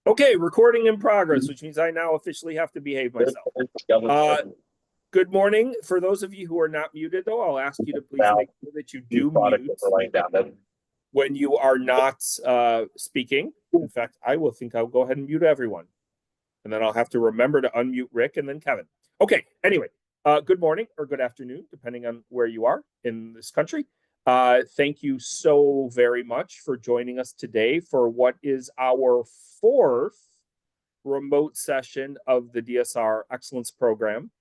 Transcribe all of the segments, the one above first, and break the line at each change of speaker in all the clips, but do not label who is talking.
Okay, recording in progress, which means I now officially have to behave myself. Good morning. For those of you who are not muted, though, I'll ask you to please make sure that you do mute when you are not speaking. In fact, I'll go ahead and mute everyone. And then I'll have to remember to unmute Rick and then Kevin. Okay, anyway, good morning or good afternoon, depending on where you are in this country. Thank you so very much for joining us today for what is our fourth remote session of the DSR Excellence Program.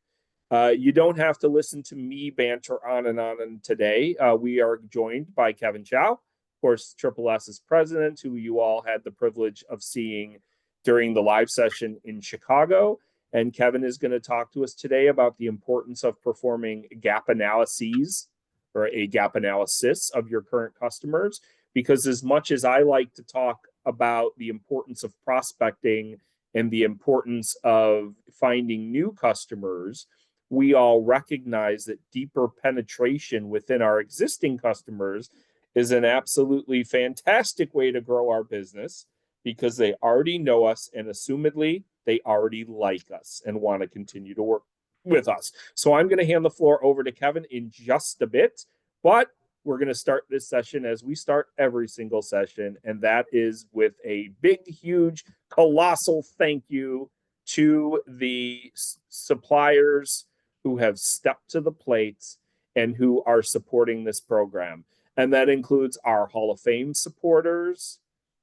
You don't have to listen to me banter on and today. We are joined by Kevin Chow, of course, Triple S's president, who you all had the privilege of seeing during the live session in Chicago. And Kevin is going to talk to us today about the importance of performing gap analyses or a gap analysis of your current customers. Because as much as I like to talk about the importance of prospecting and the importance of finding new customers, we all recognize that deeper penetration within our existing customers is an absolutely fantastic way to grow our business because they already know us and assumedly they already like us and want to continue to work with us. So I'm going to hand the floor over to Kevin in just a bit, but we're going to start this session as we start every single session, and that is with a big, huge, colossal thank you to the suppliers who have stepped to the plate and who are supporting this program. And that includes our Hall of Fame supporters,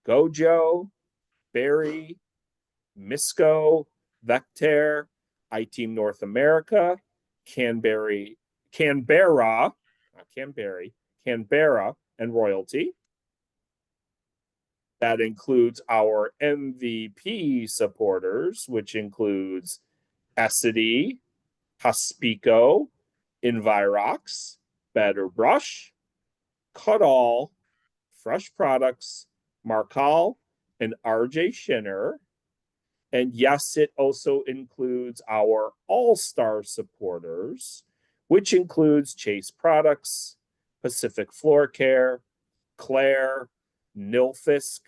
Gojo, Barry, Misco, Vectair, iTeam North America, Canberra, and Royalty. That includes our MVP supporters, which includes Essity, Haspico, Envirox, Better Brush, Cutall, Fresh Products, Marcal, and RJ Schinner. And yes, it also includes our all-star supporters, which includes Chase Products, Pacific Floor Care, Claire, Nilfisk,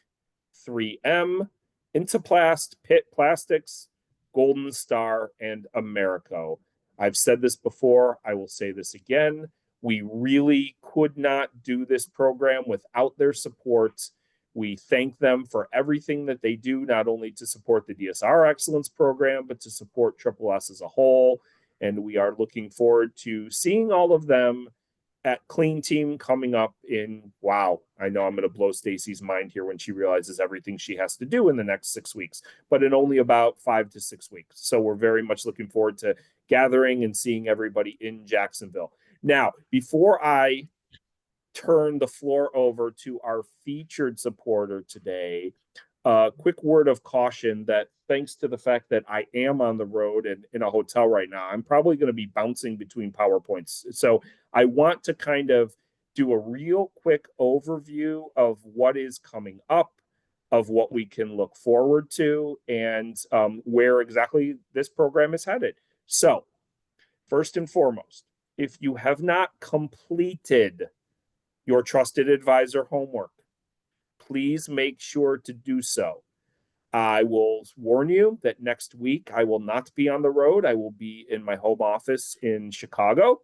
3M, Intaplast, Pitt Plastics, Golden Star, and Americo. I've said this before. I will say this again. We really could not do this program without their support. We thank them for everything that they do, not only to support the DSR Excellence Program, but to support Triple S as a whole. And we are looking forward to seeing all of them at Clean Team coming up in, wow, I know I'm going to blow Stacy's mind here when she realizes everything she has to do in the next 6 weeks, but in only about 5 to 6 weeks. So we're very much looking forward to gathering and seeing everybody in Jacksonville. Now, before I turn the floor over to our featured supporter today, a quick word of caution that thanks to the fact that I am on the road and in a hotel right now, I'm probably going to be bouncing between PowerPoints. So I want to kind of do a real quick overview of what is coming up, of what we can look forward to, and where exactly this program is headed. So first and foremost, if you have not completed your trusted advisor homework, please make sure to do so. I will warn you that next week I will not be on the road. I will be in my home office in Chicago,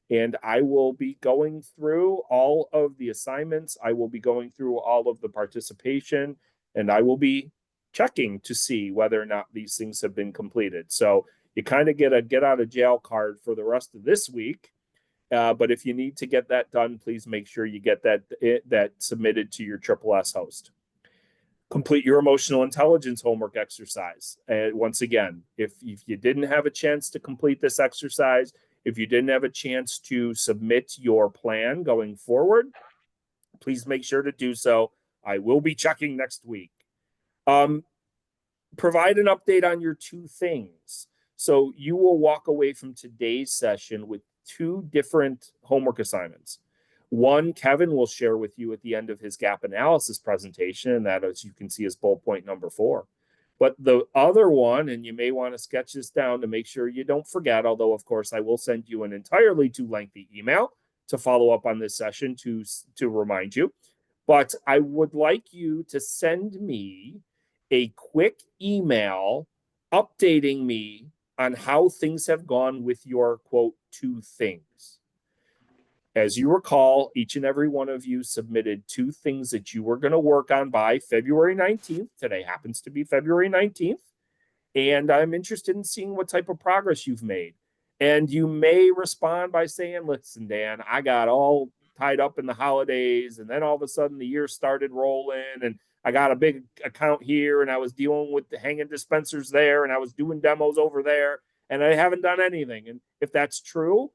and I will be going through all of the assignments. I will be going through all of the participation, and I will be checking to see whether or not these things have been completed. So you kind of get a get out of jail card for the rest of this week. But if you need to get that done, please make sure you get that submitted to your Triple S host. Complete your emotional intelligence homework exercise. And once again, if you didn't have a chance to complete this exercise, if you didn't have a chance to submit your plan going forward, please make sure to do so. I will be checking next week. Provide an update on your 2 things. So you will walk away from today's session with 2 different homework assignments. One, Kevin will share with you at the end of his gap analysis presentation, and that, as you can see, is bullet point number 4. But the other one, and you may want to sketch this down to make sure you don't forget, although, of course, I will send you an entirely too lengthy email to follow up on this session to remind you. But I would like you to send me a quick email updating me on how things have gone with your quote 2 things. As you recall, each and every one of you submitted 2 things that you were going to work on by February 19th. Today happens to be February 19th. And I'm interested in seeing what type of progress you've made. And you may respond by saying, listen, Dan, I got all tied up in the holidays. And then all of a sudden the year started rolling. And I got a big account here. And I was dealing with the hanging dispensers there. And I was doing demos over there. And I haven't done anything. And if that's true,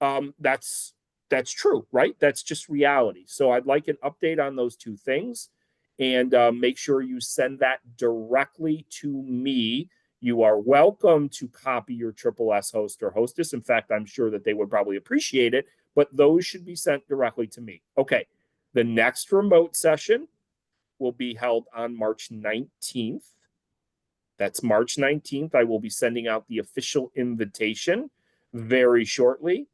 that's true, right? That's just reality. So I'd like an update on those 2 things, and make sure you send that directly to me. You are welcome to copy your Triple S host or hostess. In fact, I'm sure that they would probably appreciate it, but those should be sent directly to me. Okay, the next remote session will be held on March 19th. That's March 19th. I will be sending out the official invitation very shortly.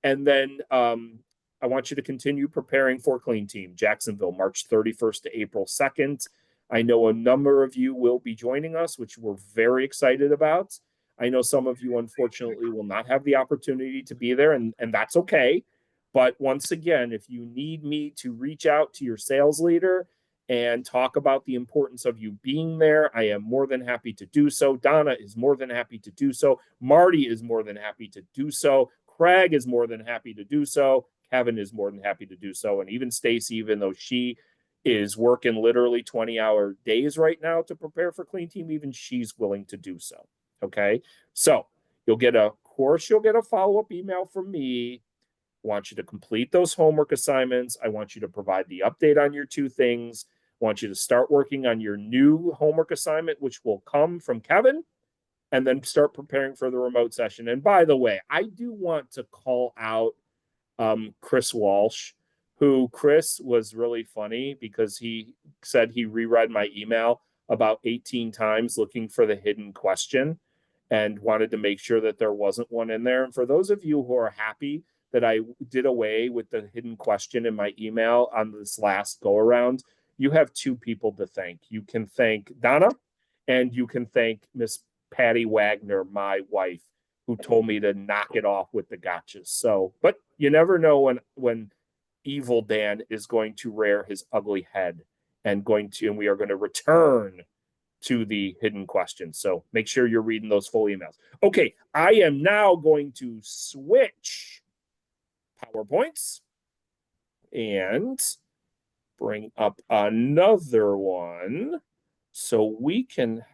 And then I want you to continue preparing for Clean Team Jacksonville, March 31st to April 2nd. I know a number of you will be joining us, which we're very excited about. I know some of you, unfortunately, will not have the opportunity to be there, and that's okay. But once again, if you need me to reach out to your sales leader and talk about the importance of you being there, I am more than happy to do so. Donna is more than happy to do so. Marty is more than happy to do so. Craig is more than happy to do so. Kevin is more than happy to do so. And even Stacy, even though she is working literally 20-hour days right now to prepare for Clean Team, even she's willing to do so. Okay. So you'll get a follow-up email from me. I want you to complete those homework assignments. I want you to provide the update on your 2 things. I want you to start working on your new homework assignment, which will come from Kevin, and then start preparing for the remote session. And by the way, I do want to call out Chris Walsh, who Chris was really funny because he said he reread my email about 18 times looking for the hidden question and wanted to make sure that there wasn't one in there. And for those of you who are happy that I did away with the hidden question in my email on this last go around, you have 2 people to thank. You can thank Donna, and you can thank Miss Patty Wagner, my wife, who told me to knock it off with the gotchas. So, but you never know when evil Dan is going to rear his ugly head and we are going to return to the hidden questions. So make sure you're reading those full emails. Okay, I am now going to switch PowerPoints and bring up another one so we can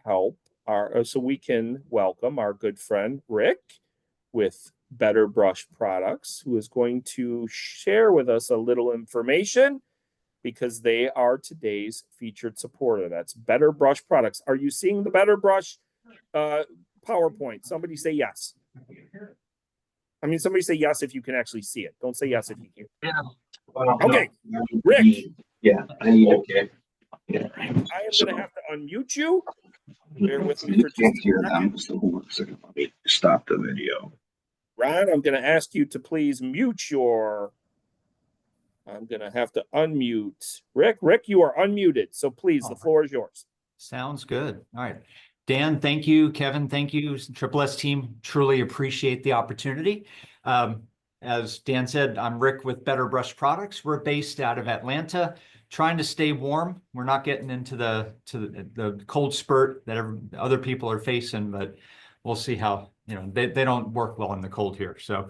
welcome our good friend Rick with Better Brush Products, who is going to share with us a little information because they are today's featured supporter. That's Better Brush Products. Are you seeing the Better Brush PowerPoint? Somebody say yes. I mean, somebody say yes if you can actually see it. Don't say yes if you can't.
Yeah. Well,
okay,
no,
Rick.
Yeah, I need okay. Yeah.
I am going to have to unmute you. Bear with me for
just a second. So hold on a second. Let me stop the video.
Ron, I'm going to ask you to please mute your. I'm going to have to unmute Rick. Rick, you are unmuted. So please, the floor is yours.
Sounds good. All right. Dan, thank you. Kevin, thank you. Triple S team, truly appreciate the opportunity. As Dan said, I'm Rick with Better Brush Products. We're based out of Atlanta, trying to stay warm. We're not getting into the cold spurt that other people are facing, but we'll see how, they don't work well in the cold here. So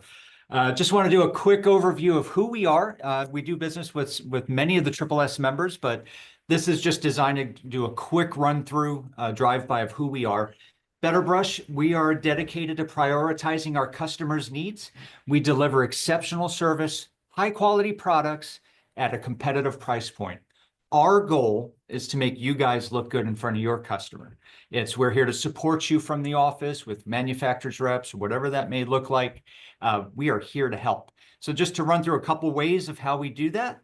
just want to do a quick overview of who we are. We do business with many of the Triple S members, but this is just designed to do a quick run through, drive-by of who we are. Better Brush, we are dedicated to prioritizing our customers' needs. We deliver exceptional service, high quality products at a competitive price point. Our goal is to make you guys look good in front of your customer. We're here to support you from the office with manufacturers reps, whatever that may look like. We are here to help. So just to run through a couple ways of how we do that.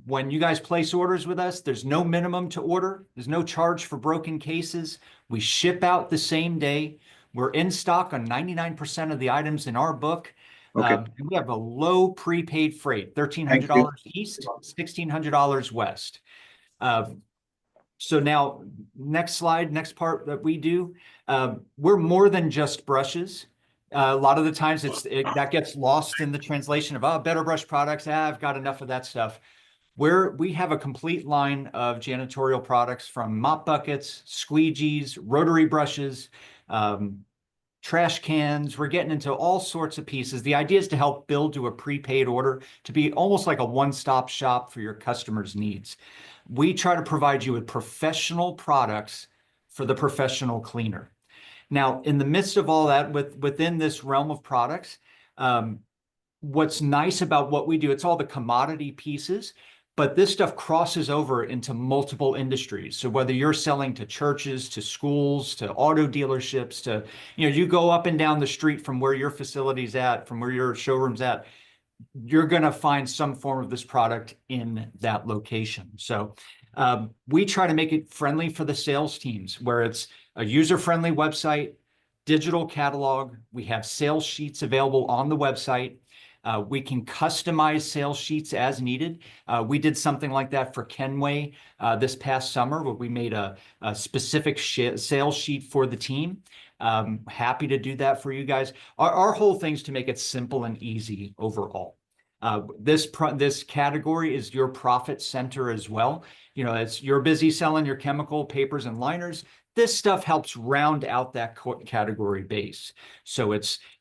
When you guys place orders with us, there's no minimum to order. There's no charge for broken cases. We ship out the same day. We're in stock on 99% of the items in our book.
Okay.
And we have a low prepaid freight, $1,300 east, $1,600 west. So now, next slide, next part that we do, we're more than just brushes. A lot of the times that gets lost in the translation of, oh, Better Brush products. I've got enough of that stuff. We have a complete line of janitorial products, from mop buckets, squeegees, rotary brushes, trash cans. We're getting into all sorts of pieces. The idea is to help build to a prepaid order, to be almost like a one-stop shop for your customers' needs. We try to provide you with professional products for the professional cleaner. Now, in the midst of all that, within this realm of products, what's nice about what we do, it's all the commodity pieces, but this stuff crosses over into multiple industries. So whether you're selling to churches, to schools, to auto dealerships, to, you go up and down the street from where your facility's at, from where your showroom's at, you're going to find some form of this product in that location. So we try to make it friendly for the sales teams, where it's a user-friendly website, digital catalog. We have sales sheets available on the website. We can customize sales sheets as needed. We did something like that for Kenway this past summer, where we made a specific sales sheet for the team. Happy to do that for you guys. Our whole thing is to make it simple and easy overall. This category is your profit center as well. You're busy selling your chemical, papers, and liners. This stuff helps round out that category base. So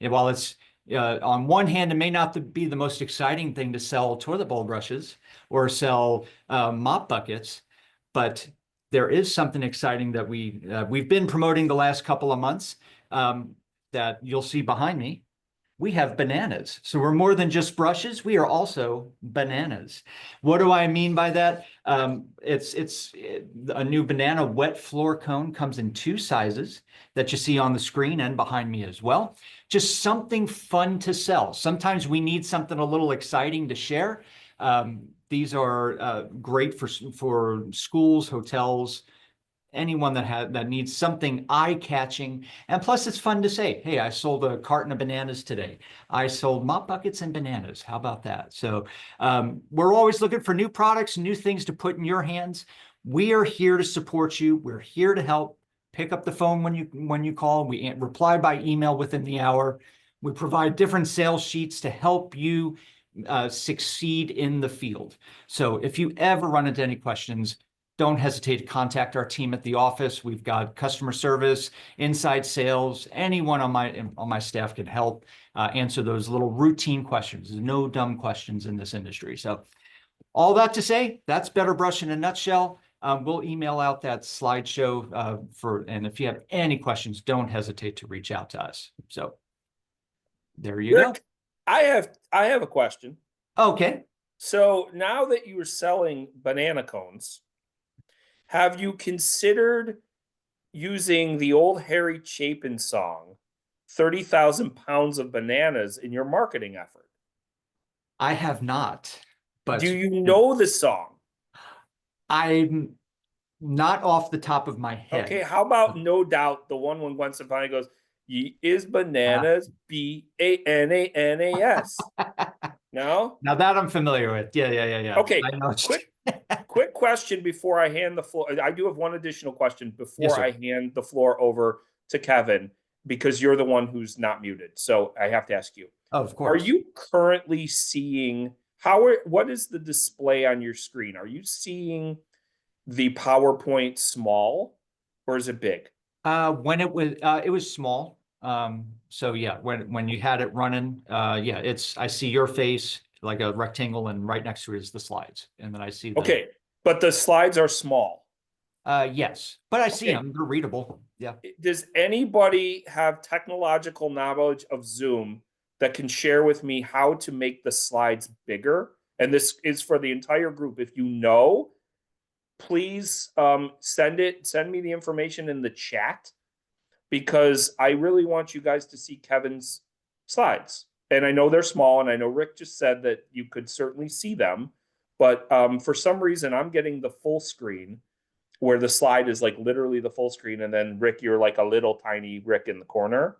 while it's on one hand, it may not be the most exciting thing to sell toilet bowl brushes or sell mop buckets, but there is something exciting that we've been promoting the last couple of months that you'll see behind me. We have bananas. So we're more than just brushes. We are also bananas. What do I mean by that? It's a new banana wet floor cone, comes in 2 sizes that you see on the screen and behind me as well. Just something fun to sell. Sometimes we need something a little exciting to share. These are great for schools, hotels, anyone that needs something eye-catching. And plus, it's fun to say, hey, I sold a carton of bananas today. I sold mop buckets and bananas. How about that? So we're always looking for new products, new things to put in your hands. We are here to support you. We're here to help. Pick up the phone when you call. We reply by email within the hour. We provide different sales sheets to help you succeed in the field. So if you ever run into any questions, don't hesitate to contact our team at the office. We've got customer service, inside sales. Anyone on my staff can help answer those little routine questions. There's no dumb questions in this industry. So all that to say, that's Better Brush in a nutshell. We'll email out that slideshow and if you have any questions, don't hesitate to reach out to us. So there you go.
I have a question.
Okay.
So now that you are selling banana cones, have you considered using the old Harry Chapin song, 30,000 pounds of bananas, in your marketing effort?
I have not. But
do you know the song?
I'm not off the top of my head.
Okay, how about No Doubt, the one when Gwen Stefani goes, "Ye is bananas, bananas." No?
Now that I'm familiar with. Yeah.
Okay,
I know.
quick question before I hand the floor. I do have one additional question before
Yes,
I hand the floor over to Kevin, because you're the one who's not muted. So I have to ask you.
Oh, of course.
Are you currently seeing what is the display on your screen? Are you seeing the PowerPoint small, or is it big?
When it was small. So yeah, when you had it running, yeah, I see your face like a rectangle, and right next to it is the slides, and then I see
okay, but the slides are small.
Yes, but I see them. They're readable. Yeah.
Does anybody have technological knowledge of Zoom that can share with me how to make the slides bigger? And this is for the entire group. If you know, please send me the information in the chat, because I really want you guys to see Kevin's slides. And I know they're small, and I know Rick just said that you could certainly see them, but for some reason I'm getting the full screen, where the slide is like literally the full screen, and then Rick, you're like a little tiny Rick in the corner.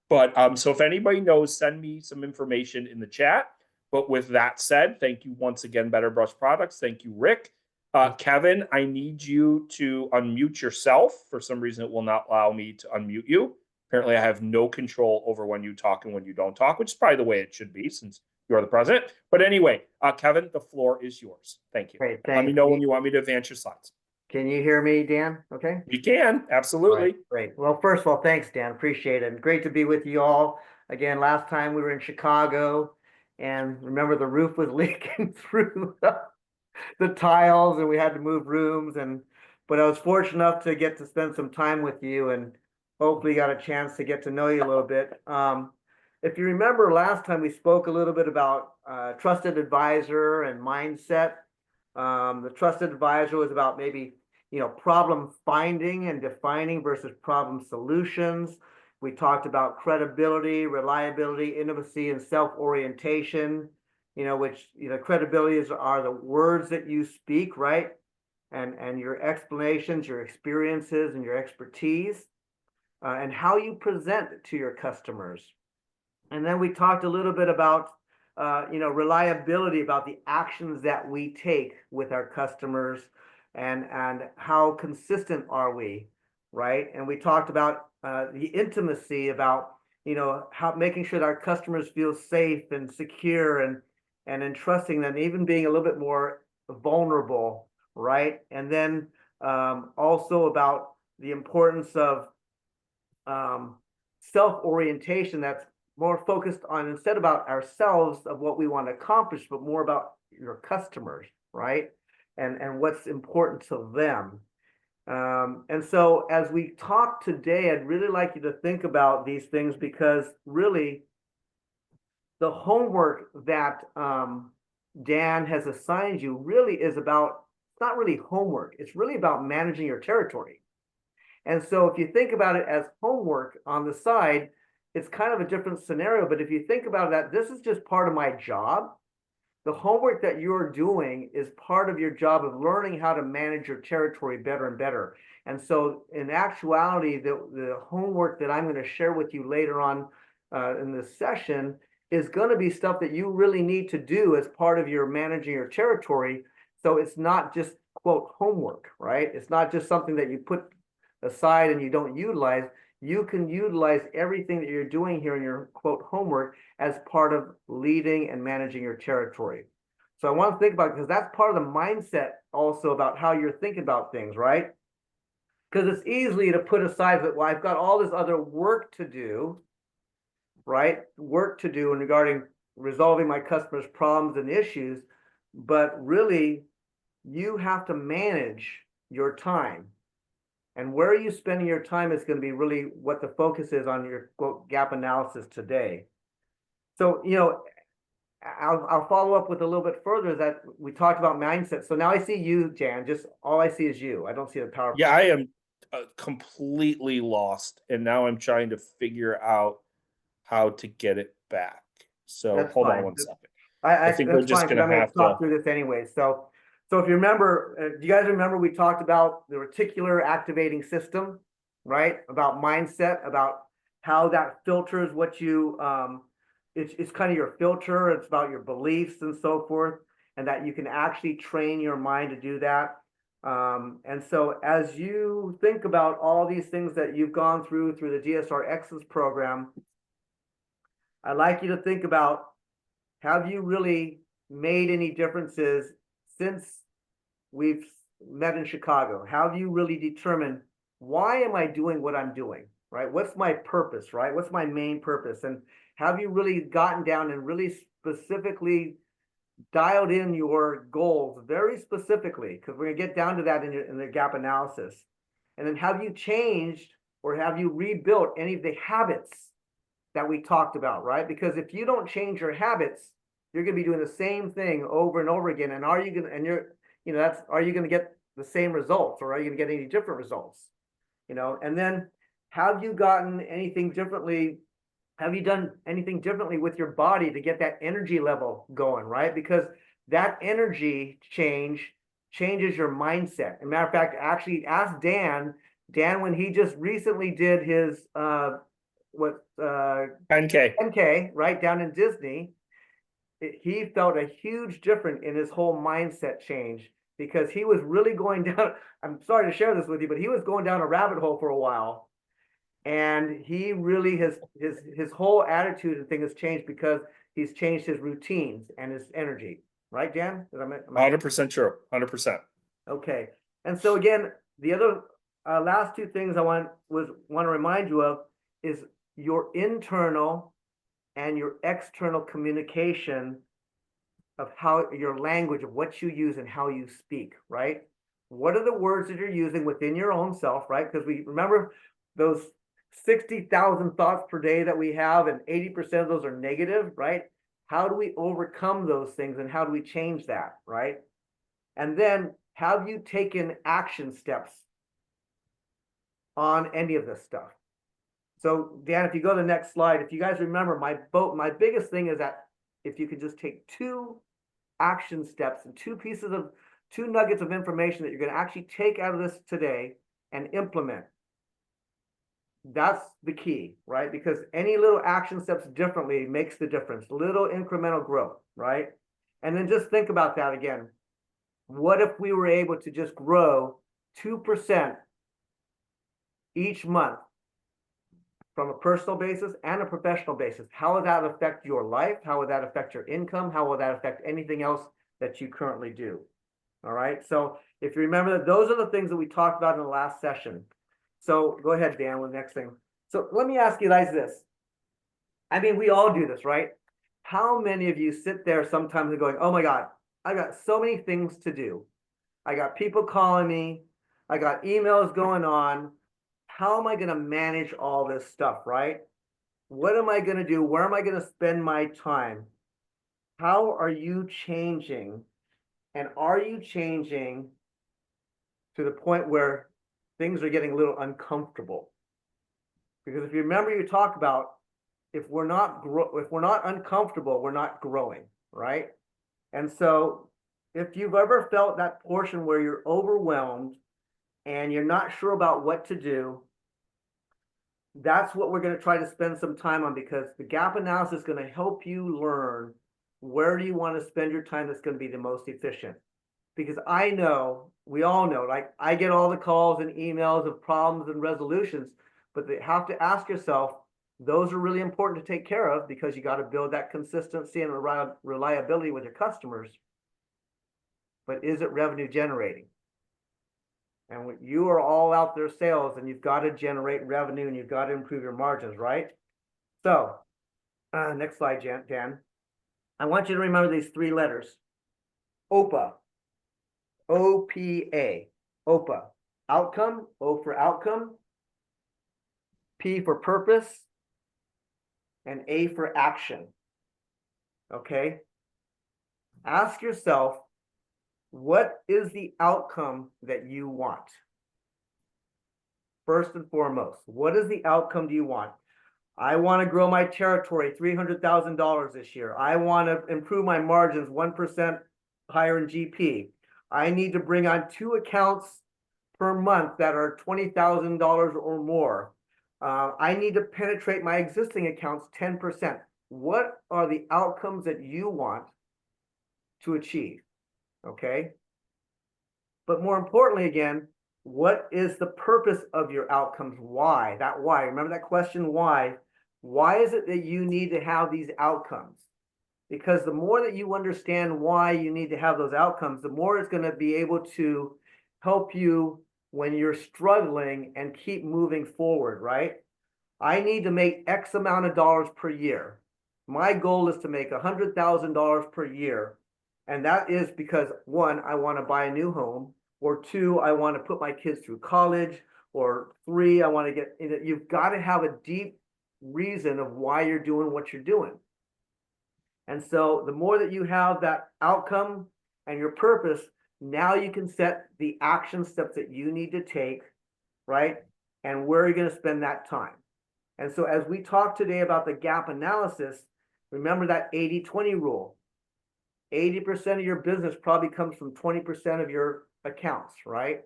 But so if anybody knows, send me some information in the chat. But with that said, thank you once again, Better Brush Products. Thank you, Rick. Kevin, I need you to unmute yourself. For some reason, it will not allow me to unmute you. Apparently, I have no control over when you talk and when you don't talk, which is probably the way it should be since you are the president. But anyway, Kevin, the floor is yours. Thank you.
Great,
Let me
thanks.
know when you want me to advance your slides.
Can you hear me, Dan? Okay.
You can, absolutely.
Great. Well, first of all, thanks, Dan. Appreciate it. Great to be with you all. Again, last time we were in Chicago, and remember the roof was leaking through the tiles, and we had to move rooms. But I was fortunate enough to get to spend some time with you, and hopefully got a chance to get to know you a little bit. If you remember last time, we spoke a little bit about trusted advisor and mindset. The trusted advisor was about maybe, problem finding and defining versus problem solutions. We talked about credibility, reliability, intimacy, and self-orientation, which, credibility are the words that you speak, right? And your explanations, your experiences, and your expertise, and how you present to your customers. And then we talked a little bit about reliability, about the actions that we take with our customers, and how consistent are we, right? And we talked about the intimacy, about how making sure that our customers feel safe and secure, and entrusting them, even being a little bit more vulnerable, right? And then also about the importance of self-orientation, that's more focused on, instead about ourselves of what we want to accomplish, but more about your customers, right? And what's important to them. And so as we talk today, I'd really like you to think about these things, because really the homework that Dan has assigned you really is about, it's not really homework, it's really about managing your territory. And so if you think about it as homework on the side, it's kind of a different scenario. But if you think about that, this is just part of my job. The homework that you're doing is part of your job of learning how to manage your territory better and better. And so in actuality, the homework that I'm going to share with you later on in this session is going to be stuff that you really need to do as part of your managing your territory. So it's not just, quote, homework, right? It's not just something that you put aside and you don't utilize. You can utilize everything that you're doing here in your, quote, homework as part of leading and managing your territory. So I want to think about it, because that's part of the mindset also about how you're thinking about things, right? Because it's easy to put aside that, well, I've got all this other work to do, right? Work to do in regarding resolving my customers' problems and issues. But really, you have to manage your time. And where are you spending your time is going to be really what the focus is on your, quote, gap analysis today. So, I'll follow up with a little bit further that we talked about mindset. So now I see you, Jan, just all I see is you. I don't see the PowerPoint.
Yeah, I am completely lost. And now I'm trying to figure out how to get it back. So
That's
hold
fine.
on one second.
I
think
that's
we're just
fine, 'cause
gonna
I'm going
have
to talk
to-
through this anyway. So if you remember, do you guys remember we talked about the reticular activating system, right? About mindset, about how that filters what you, it's kind of your filter. It's about your beliefs and so forth, and that you can actually train your mind to do that. And so as you think about all these things that you've gone through the DSR Excellence program, I'd like you to think about, have you really made any differences since we've met in Chicago? Have you really determined, why am I doing what I'm doing, right? What's my purpose, right? What's my main purpose? And have you really gotten down and really specifically dialed in your goals very specifically? Because we're going to get down to that in the gap analysis. And then have you changed or have you rebuilt any of the habits that we talked about, right? Because if you don't change your habits, you're going to be doing the same thing over and over again. And are you going to, and you're, are you going to get the same results, or are you going to get any different results? And then have you gotten anything differently? Have you done anything differently with your body to get that energy level going, right? Because that energy changes your mindset. As a matter of fact, actually ask Dan, when he just recently did his 10K, right, down in Disney, he felt a huge difference in his whole mindset change because he was really going down. I'm sorry to share this with you, but he was going down a rabbit hole for a while. And he really his whole attitude and thing has changed because he's changed his routines and his energy. Right, Dan?
100% true. 100%.
Okay. And so again, the other last two things I want to remind you of is your internal and your external communication of how your language, of what you use and how you speak, right? What are the words that you're using within your own self, right? Because we remember those 60,000 thoughts per day that we have, and 80% of those are negative, right? How do we overcome those things and how do we change that, right? And then have you taken action steps on any of this stuff? So Dan, if you go to the next slide, if you guys remember, my biggest thing is that if you could just take 2 action steps and 2 nuggets of information that you're going to actually take out of this today and implement. That's the key, right? Because any little action steps differently makes the difference. Little incremental growth, right? And then just think about that again. What if we were able to just grow 2% each month from a personal basis and a professional basis? How would that affect your life? How would that affect your income? How would that affect anything else that you currently do? All right. So if you remember that, those are the things that we talked about in the last session. So go ahead, Dan, with the next thing. So let me ask you guys this. I mean, we all do this, right? How many of you sit there sometimes and going, oh my God, I got so many things to do. I got people calling me. I got emails going on. How am I going to manage all this stuff, right? What am I going to do? Where am I going to spend my time? How are you changing? And are you changing to the point where things are getting a little uncomfortable? Because if you remember, you talk about if we're not uncomfortable, we're not growing, right? And so if you've ever felt that portion where you're overwhelmed and you're not sure about what to do, that's what we're going to try to spend some time on, because the gap analysis is going to help you learn where do you want to spend your time that's going to be the most efficient. Because I know, we all know, like I get all the calls and emails of problems and resolutions, but they have to ask yourself, those are really important to take care of, because you got to build that consistency and reliability with your customers. But is it revenue generating? And when you are all out there sales, and you've got to generate revenue and you've got to improve your margins, right? So next slide, Dan. I want you to remember these 3 letters. OPA. O-P-A. OPA. Outcome. O for outcome. P for purpose. And A for action. Okay? Ask yourself, what is the outcome that you want? First and foremost, what is the outcome do you want? I want to grow my territory $300,000 this year. I want to improve my margins 1% higher in GP. I need to bring on 2 accounts per month that are $20,000 or more. I need to penetrate my existing accounts 10%. What are the outcomes that you want to achieve? Okay. But more importantly, again, what is the purpose of your outcomes? Why? That why. Remember that question, why? Why is it that you need to have these outcomes? Because the more that you understand why you need to have those outcomes, the more it's going to be able to help you when you're struggling and keep moving forward, right? I need to make X amount of dollars per year. My goal is to make $100,000 per year. And that is because 1, I want to buy a new home, or 2, I want to put my kids through college, or 3, I want to get, you've got to have a deep reason of why you're doing what you're doing. And so the more that you have that outcome and your purpose, now you can set the action steps that you need to take, right? And where are you going to spend that time? And so as we talk today about the gap analysis, remember that 80-20 rule. 80% of your business probably comes from 20% of your accounts, right?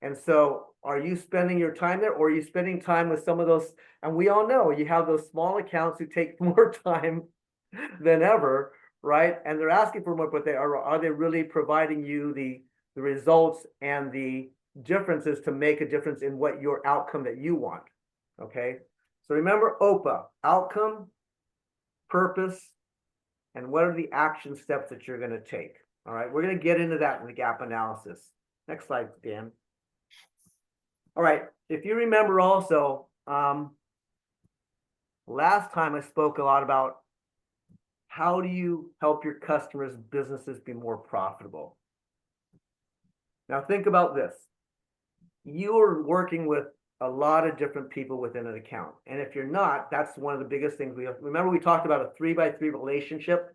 And so are you spending your time there, or are you spending time with some of those? And we all know you have those small accounts who take more time than ever, right? And they're asking for more, but are they really providing you the results and the differences to make a difference in what your outcome that you want? Okay. So remember OPA, outcome, purpose, and what are the action steps that you're going to take? All right. We're going to get into that in the gap analysis. Next slide, Dan. All right. If you remember also, last time I spoke a lot about how do you help your customers' businesses be more profitable? Now think about this. You are working with a lot of different people within an account. And if you're not, that's one of the biggest things remember we talked about a 3x3 relationship,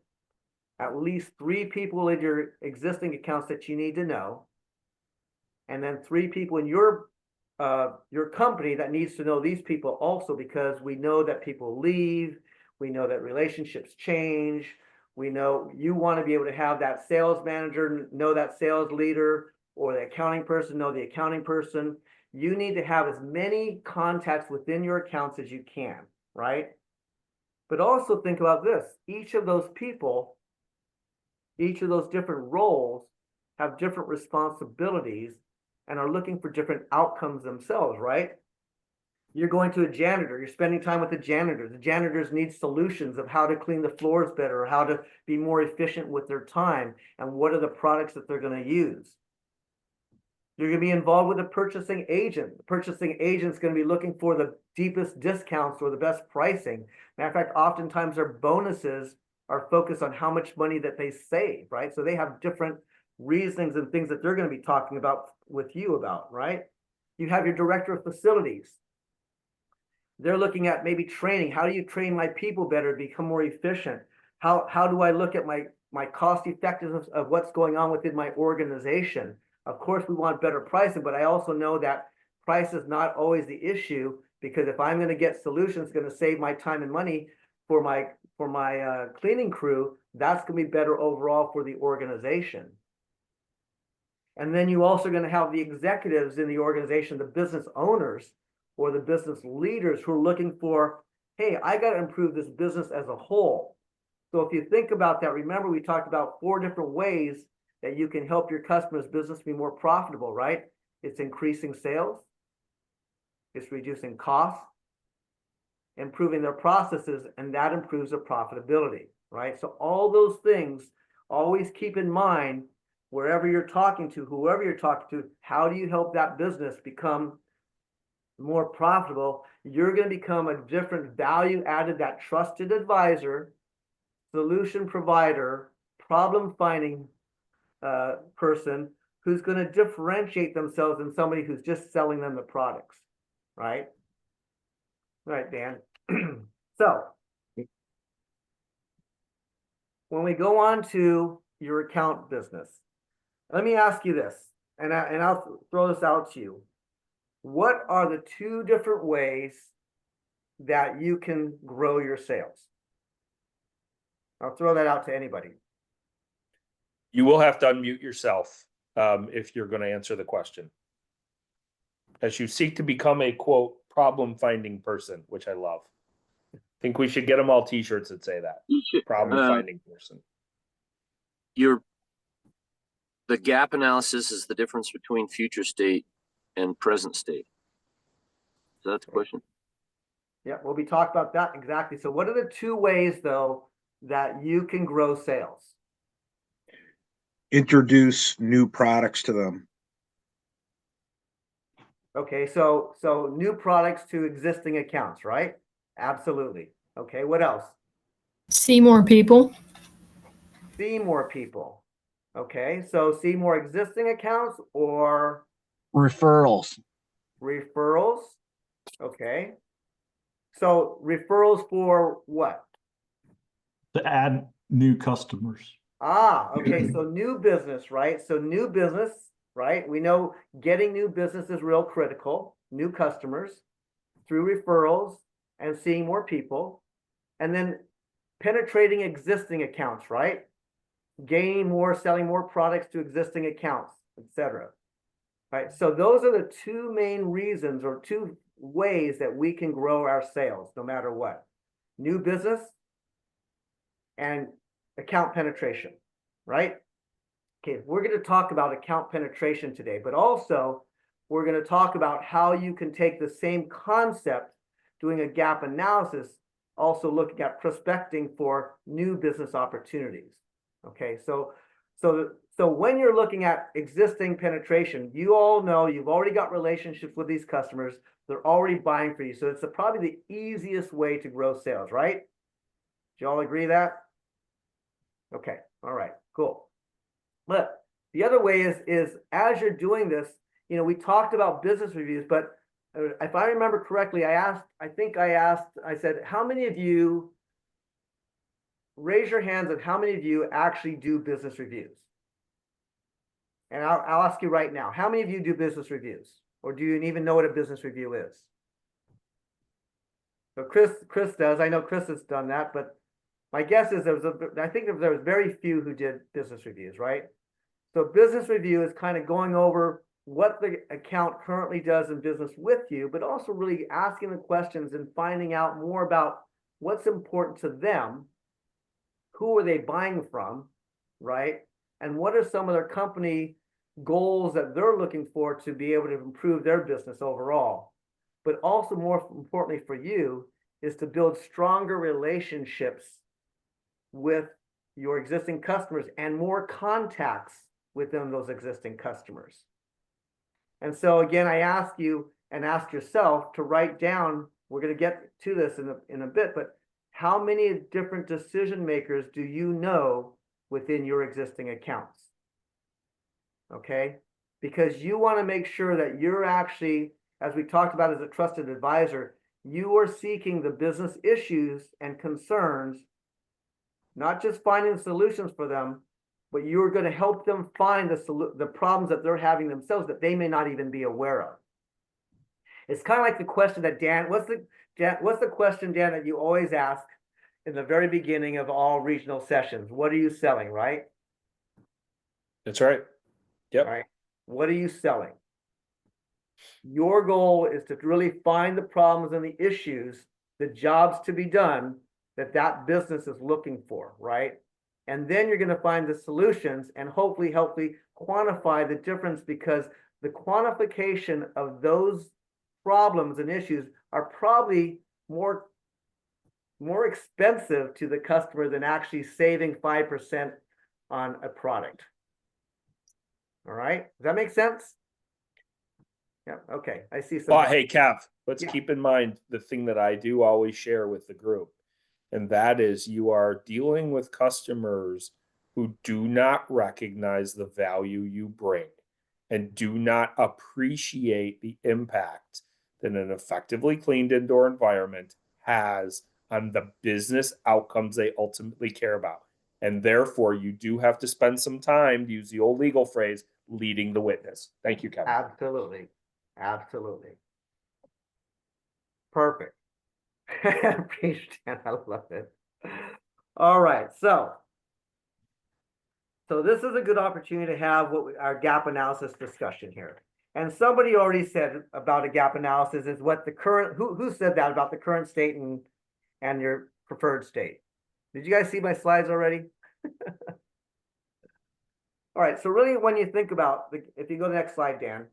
at least 3 people in your existing accounts that you need to know. And then 3 people in your company that needs to know these people also, because we know that people leave. We know that relationships change. We know you want to be able to have that sales manager know that sales leader, or the accounting person know the accounting person. You need to have as many contacts within your accounts as you can, right? But also think about this. Each of those people, each of those different roles have different responsibilities and are looking for different outcomes themselves, right? You're going to a janitor, you're spending time with the janitor. The janitors need solutions of how to clean the floors better, or how to be more efficient with their time, and what are the products that they're going to use. You're going to be involved with a purchasing agent. The purchasing agent's going to be looking for the deepest discounts or the best pricing. Matter of fact, oftentimes their bonuses are focused on how much money that they save, right? So they have different reasonings and things that they're going to be talking about with you about, right? You have your director of facilities. They're looking at maybe training. How do you train my people better to become more efficient? How do I look at my cost effectiveness of what's going on within my organization? Of course, we want better pricing, but I also know that price is not always the issue, because if I'm going to get solutions going to save my time and money for my cleaning crew, that's going to be better overall for the organization. And then you also going to have the executives in the organization, the business owners or the business leaders, who are looking for, hey, I got to improve this business as a whole. So if you think about that, remember we talked about 4 different ways that you can help your customers' business be more profitable, right? It's increasing sales, it's reducing costs, improving their processes, and that improves their profitability, right? So all those things, always keep in mind, wherever you're talking to, whoever you're talking to, how do you help that business become more profitable? You're going to become a different value added, that trusted advisor, solution provider, problem finding person who's going to differentiate themselves than somebody who's just selling them the products, right? All right, Dan. So when we go on to your account business, let me ask you this, and I'll throw this out to you. What are the 2 different ways that you can grow your sales? I'll throw that out to anybody.
You will have to unmute yourself if you're going to answer the question. As you seek to become a, quote, problem-finding person, which I love. I think we should get them all T-shirts that say that. Problem-finding person.
The gap analysis is the difference between future state and present state. Is that the question?
Yeah, we'll be talking about that exactly. So what are the 2 ways, though, that you can grow sales?
Introduce new products to them.
Okay, so new products to existing accounts, right? Absolutely. Okay, what else?
See more people.
See more people. Okay, so see more existing accounts or
Referrals.
referrals. Okay. So referrals for what?
To add new customers.
Okay, so new business, right? So new business, right? We know getting new business is real critical, new customers through referrals and seeing more people, and then penetrating existing accounts, right? Gaining more, selling more products to existing accounts, etc. Right? So those are the 2 main reasons, or 2 ways that we can grow our sales no matter what. New business and account penetration, right? Okay, we're going to talk about account penetration today, but also we're going to talk about how you can take the same concept, doing a gap analysis, also looking at prospecting for new business opportunities. Okay, so when you're looking at existing penetration, you all know you've already got relationships with these customers. They're already buying for you. So it's probably the easiest way to grow sales, right? Do you all agree that? Okay, all right, cool. But the other way is as you're doing this, you know, we talked about business reviews, but if I remember correctly, I said, how many of you, raise your hands of how many of you actually do business reviews? And I'll ask you right now, how many of you do business reviews? Or do you even know what a business review is? So Chris does. I know Chris has done that, but my guess is I think there was very few who did business reviews, right? So business review is kind of going over what the account currently does in business with you, but also really asking the questions and finding out more about what's important to them, who are they buying from, right? And what are some of their company goals that they're looking for to be able to improve their business overall. But also more importantly for you is to build stronger relationships with your existing customers and more contacts within those existing customers. And so again, I ask you and ask yourself to write down, we're going to get to this in a bit, but how many different decision makers do you know within your existing accounts? Okay, because you want to make sure that you're actually, as we talked about as a trusted advisor, you are seeking the business issues and concerns, not just finding solutions for them, but you're going to help them find the problems that they're having themselves that they may not even be aware of. It's kind of like the question that what's the question, Dan, that you always ask in the very beginning of all regional sessions? What are you selling, right?
That's right. Yep.
Right. What are you selling? Your goal is to really find the problems and the issues, the jobs to be done that business is looking for, right? And then you're going to find the solutions and hopefully quantify the difference, because the quantification of those problems and issues are probably more expensive to the customer than actually saving 5% on a product. All right, does that make sense? Yeah, okay, I see some.
Oh, hey, Kev, let's
Yeah.
keep in mind the thing that I do always share with the group, and that is you are dealing with customers who do not recognize the value you bring and do not appreciate the impact that an effectively cleaned indoor environment has on the business outcomes they ultimately care about. And therefore, you do have to spend some time, to use the old legal phrase, leading the witness. Thank you, Kevin.
Absolutely. Absolutely. Perfect. Appreciate it. I love it. All right. So this is a good opportunity to have our gap analysis discussion here. And somebody already said about a gap analysis is what the current, who said that about the current state and your preferred state? Did you guys see my slides already? All right, so really when you think about, if you go to the next slide, Dan,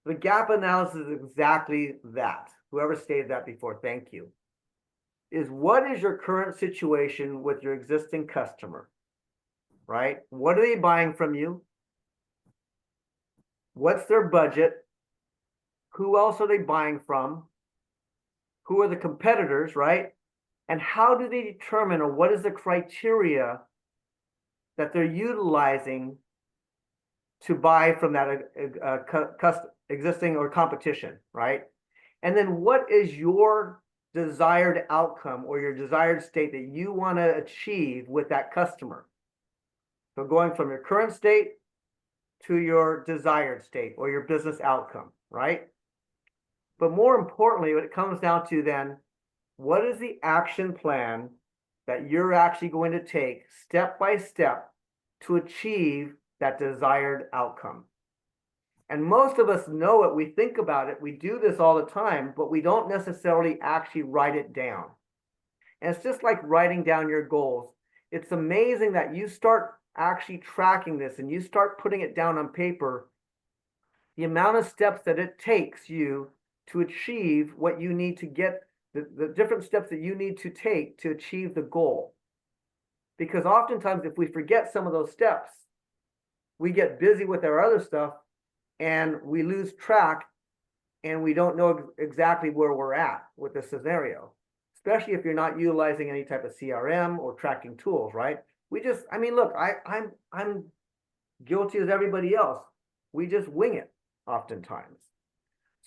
the gap analysis is exactly that. Whoever stated that before, thank you. Is what is your current situation with your existing customer, right? What are they buying from you? What's their budget? Who else are they buying from? Who are the competitors, right? And how do they determine, or what is the criteria that they're utilizing to buy from that existing or competition, right? And then what is your desired outcome or your desired state that you want to achieve with that customer? So going from your current state to your desired state or your business outcome, right? But more importantly, what it comes down to then, what is the action plan that you're actually going to take step by step to achieve that desired outcome? And most of us know it, we think about it, we do this all the time, but we don't necessarily actually write it down. And it's just like writing down your goals. It's amazing that you start actually tracking this and you start putting it down on paper, the amount of steps that it takes you to achieve what you need to get, the different steps that you need to take to achieve the goal. Because oftentimes if we forget some of those steps, we get busy with our other stuff and we lose track and we don't know exactly where we're at with the scenario, especially if you're not utilizing any type of CRM or tracking tools, right? I mean, look, I'm guilty as everybody else. We just wing it oftentimes.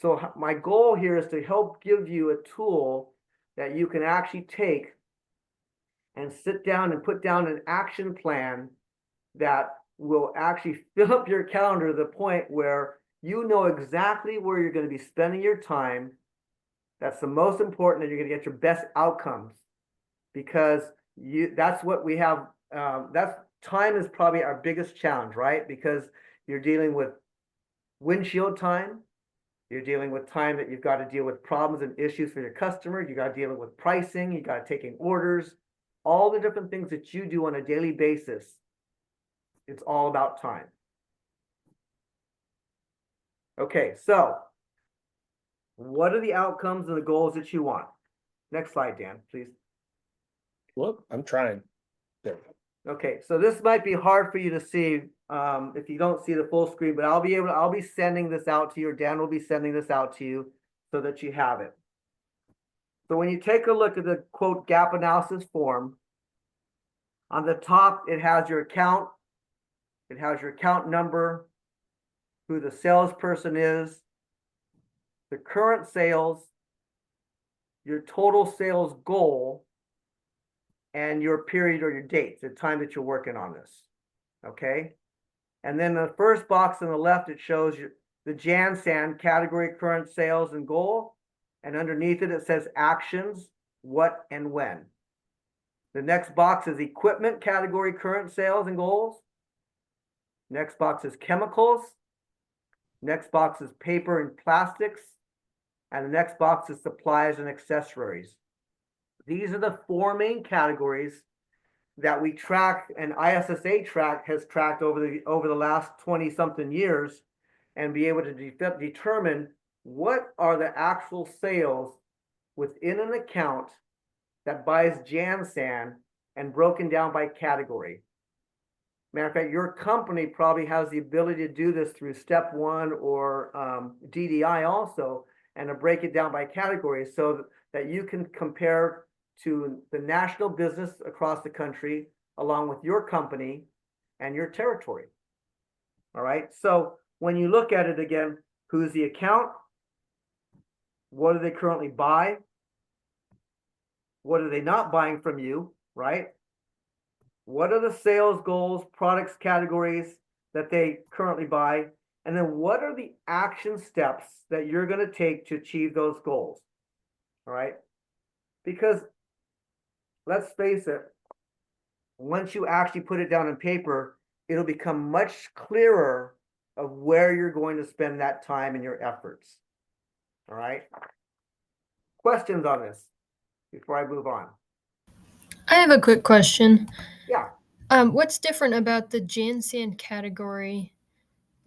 So my goal here is to help give you a tool that you can actually take and sit down and put down an action plan that will actually fill up your calendar to the point where you know exactly where you're going to be spending your time. That's the most important, and you're going to get your best outcomes, because that's what we have. Time is probably our biggest challenge, right? Because you're dealing with windshield time. You're dealing with time that you've got to deal with problems and issues for your customer. You got to deal with pricing. You got to taking orders, all the different things that you do on a daily basis. It's all about time. Okay, so what are the outcomes and the goals that you want? Next slide, Dan, please.
Look, I'm trying. There we go.
Okay, so this might be hard for you to see if you don't see the full screen, but I'll be sending this out to you, or Dan will be sending this out to you so that you have it. So when you take a look at the quote gap analysis form, on the top, it has your account. It has your account number, who the salesperson is, the current sales, your total sales goal, and your period or your date, the time that you're working on this. Okay. And then the first box on the left, it shows you the JanSan category, current sales and goal. And underneath it, it says actions, what and when. The next box is equipment category, current sales and goals. Next box is chemicals. Next box is paper and plastics. And the next box is supplies and accessories. These are the four main categories that we track, and ISSA has tracked over the last 20 something years, and be able to determine what are the actual sales within an account that buys JanSan and broken down by category. Matter of fact, your company probably has the ability to do this through Step 1 or DDI also, and to break it down by category so that you can compare to the national business across the country, along with your company and your territory. All right. So when you look at it again, who's the account? What do they currently buy? What are they not buying from you? Right. What are the sales goals, products, categories that they currently buy? And then what are the action steps that you're going to take to achieve those goals? All right. Because let's face it, once you actually put it down on paper, it'll become much clearer of where you're going to spend that time and your efforts. All right. Questions on this before I move on?
I have a quick question.
Yeah.
What's different about the JanSan category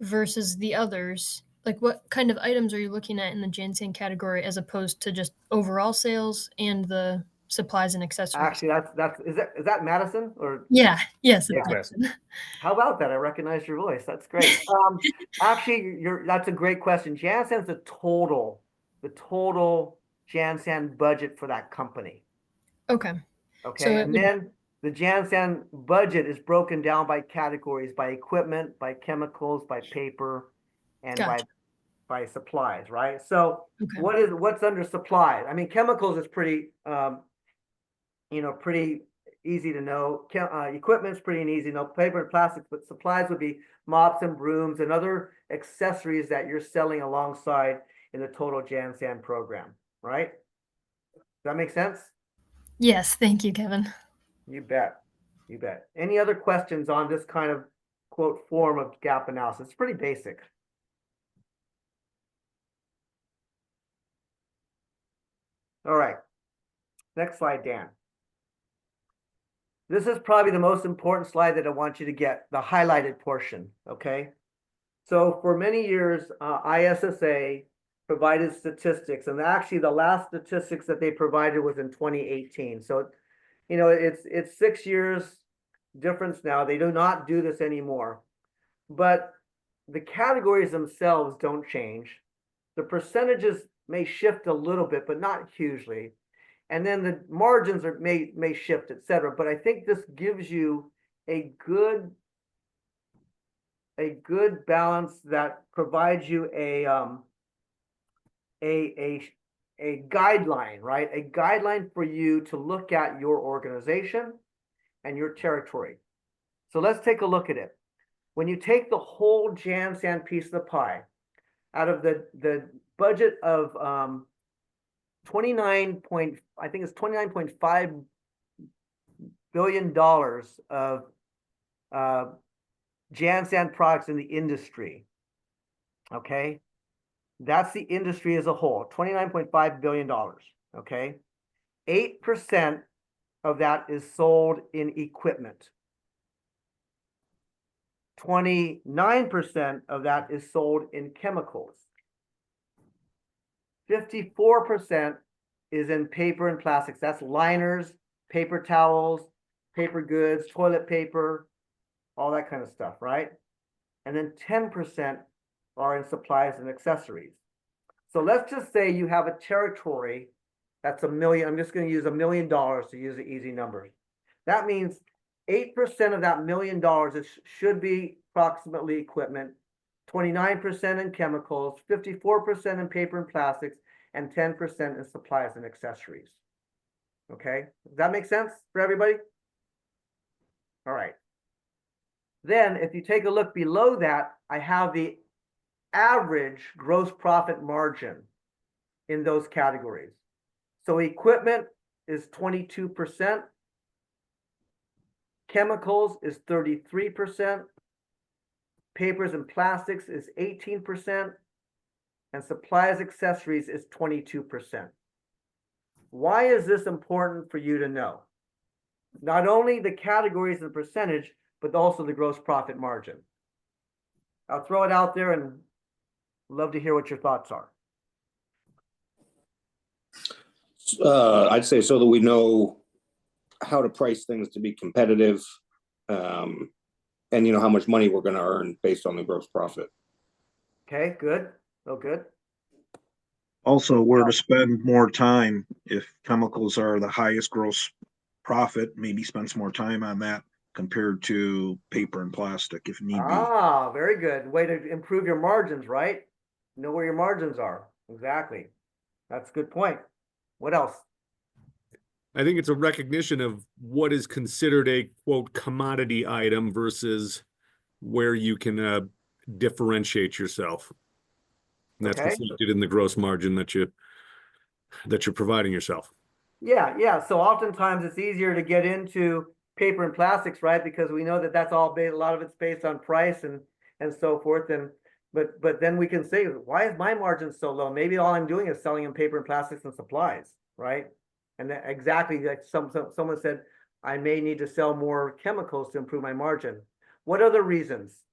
versus the others? Like, what kind of items are you looking at in the JanSan category as opposed to just overall sales and the supplies and accessories?
Actually, is that Madison or?
Yeah. Yes.
Yeah.
It's Madison.
How about that? I recognize your voice. That's great. Actually, that's a great question. JanSan's the total JanSan budget for that company.
Okay.
Okay.
So
And then the JanSan budget is broken down by categories, by equipment, by chemicals, by paper, and
Gotcha.
by supplies, right? So
Okay.
what's under supplies? I mean, chemicals is pretty pretty easy to know. Equipment's pretty easy to know. Paper and plastics, but supplies would be mops and brooms and other accessories that you're selling alongside in the total JanSan program, right? Does that make sense?
Yes. Thank you, Kevin.
You bet. You bet. Any other questions on this kind of quote form of gap analysis? It's pretty basic. All right. Next slide, Dan. This is probably the most important slide that I want you to get, the highlighted portion, okay? So for many years, ISSA provided statistics, and actually the last statistics that they provided was in 2018. So, you know, it's 6 years difference now. They do not do this anymore. But the categories themselves don't change. The percentages may shift a little bit, but not hugely. And then the margins may shift, et cetera. But I think this gives you a good balance that provides you a guideline, right? A guideline for you to look at your organization and your territory. So let's take a look at it. When you take the whole Jansan piece of the pie, out of the budget of $29.5 billion of Jansan products in the industry. Okay, that's the industry as a whole, $29.5 billion. Okay, 8% of that is sold in equipment. 29% of that is sold in chemicals. 54% is in paper and plastics. That's liners, paper towels, paper goods, toilet paper, all that kind of stuff, right? And then 10% are in supplies and accessories. So let's just say you have a territory that's $1 million. I'm just going to use $1 million to use the easy numbers. That means 8% of that $1 million should be approximately equipment, 29% in chemicals, 54% in paper and plastics, and 10% in supplies and accessories. Okay, does that make sense for everybody? All right. Then if you take a look below that, I have the average gross profit margin in those categories. So equipment is 22%, chemicals is 33%, papers and plastics is 18%, and supplies accessories is 22%. Why is this important for you to know? Not only the categories and percentage, but also the gross profit margin. I'll throw it out there and love to hear what your thoughts are.
I'd say so that we know how to price things to be competitive, and you know how much money we're going to earn based on the gross profit.
Okay, good. Oh, good.
Also, where to spend more time if chemicals are the highest gross profit, maybe spend some more time on that compared to paper and plastic if need be.
Ah, very good. Way to improve your margins, right? Know where your margins are. Exactly. That's a good point. What else?
I think it's a recognition of what is considered a quote commodity item versus where you can differentiate yourself. And that's
Okay.
reflected in the gross margin that you're providing yourself.
Yeah. So oftentimes it's easier to get into paper and plastics, right? Because we know that that's all based, a lot of it's based on price and so forth. And but then we can say, why is my margin so low? Maybe all I'm doing is selling in paper and plastics and supplies, right? And that exactly like someone said, I may need to sell more chemicals to improve my margin. What other reasons?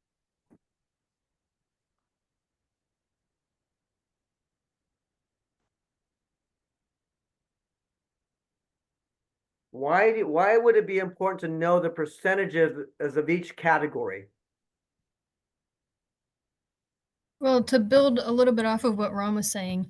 Why would it be important to know the percentages of each category?
Well, to build a little bit off of what Ron was saying,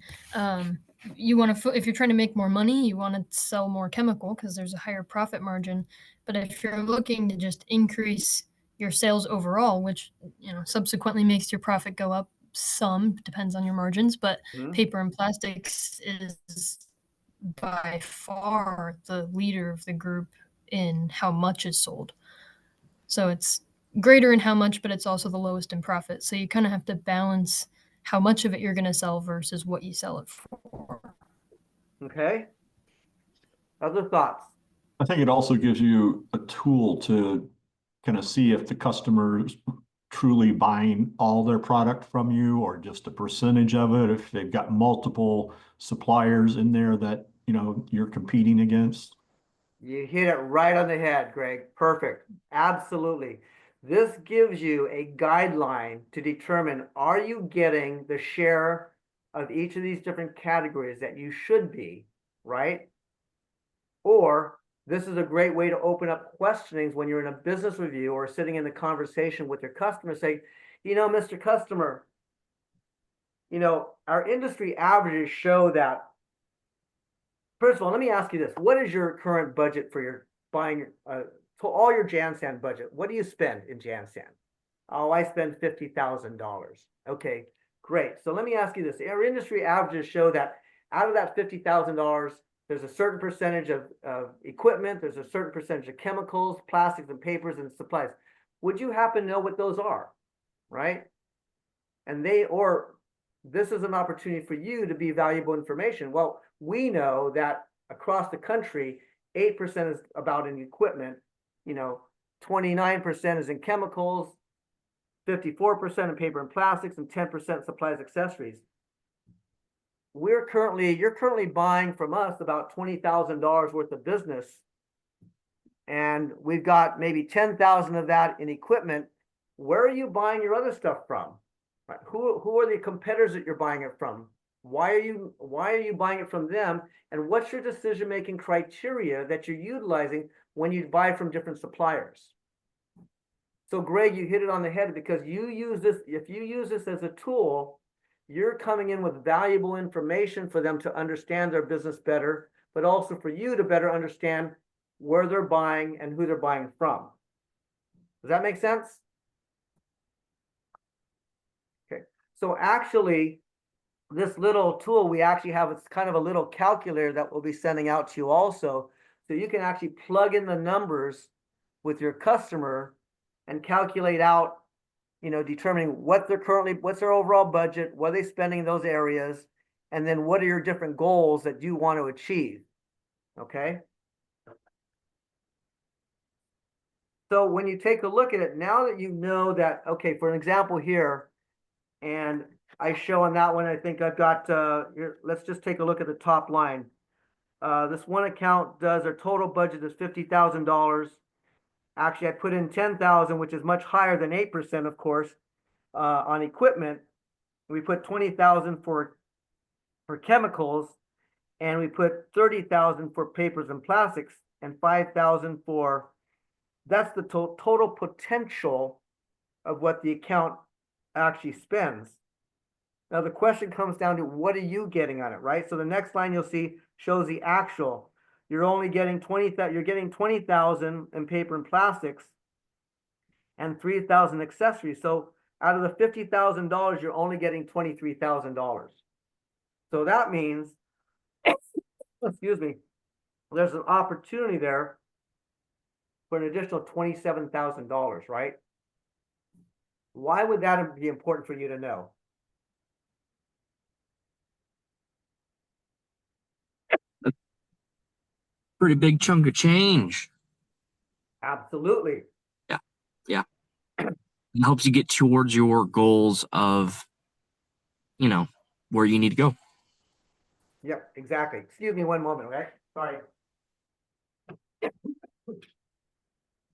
you want to, if you're trying to make more money, you want to sell more chemical because there's a higher profit margin. But if you're looking to just increase your sales overall, which, you know, subsequently makes your profit go up some, depends on your margins, but paper and plastics is by far the leader of the group in how much is sold. So it's greater in how much, but it's also the lowest in profit. So you kind of have to balance how much of it you're going to sell versus what you sell it for.
Okay. Other thoughts?
I think it also gives you a tool to kind of see if the customer's truly buying all their product from you or just a percentage of it, if they've got multiple suppliers in there that, you know, you're competing against.
You hit it right on the head, Greg. Perfect. Absolutely. This gives you a guideline to determine, are you getting the share of each of these different categories that you should be, right? Or this is a great way to open up questionings when you're in a business review or sitting in the conversation with your customer, say, Mr. Customer, our industry averages show that. First of all, let me ask you this. What is your current budget for your buying, to all your JanSan budget? What do you spend in JanSan? Oh, I spend $50,000. Okay, great. So let me ask you this. Our industry averages show that out of that $50,000, there's a certain percentage of equipment, there's a certain percentage of chemicals, plastics and papers and supplies. Would you happen to know what those are, right? And this is an opportunity for you to be valuable information. Well, we know that across the country, 8% is about in equipment, 29% is in chemicals, 54% in paper and plastics, and 10% supplies, accessories. You're currently buying from us about $20,000 worth of business, and we've got maybe 10,000 of that in equipment. Where are you buying your other stuff from? Right? Who are the competitors that you're buying it from? Why are you buying it from them? And what's your decision-making criteria that you're utilizing when you buy from different suppliers? So Greg, you hit it on the head, because if you use this as a tool, you're coming in with valuable information for them to understand their business better, but also for you to better understand where they're buying and who they're buying from. Does that make sense? Okay, so actually, this little tool, we actually have, it's kind of a little calculator that we'll be sending out to you also. So you can actually plug in the numbers with your customer and calculate out, determining what's their overall budget, what are they spending in those areas, and then what are your different goals that you want to achieve, okay? So when you take a look at it, now that you know that, okay, for an example here, and I show on that one, I think I've got, let's just take a look at the top line. This one account their total budget is $50,000. Actually, I put in 10,000, which is much higher than 8%, of course, on equipment. We put 20,000 for chemicals, and we put 30,000 for papers and plastics, and 5,000 for, that's the total potential of what the account actually spends. Now the question comes down to, what are you getting on it, right? So the next line you'll see shows the actual. You're only getting 20,000 in paper and plastics and 3,000 accessories. So out of the $50,000, you're only getting $23,000. So that means, excuse me, there's an opportunity there for an additional $27,000, right? Why would that be important for you to know?
Pretty big chunk of change.
Absolutely.
Yeah. It helps you get towards your goals of, where you need to go.
Yep, exactly. Excuse me one moment, okay? Sorry.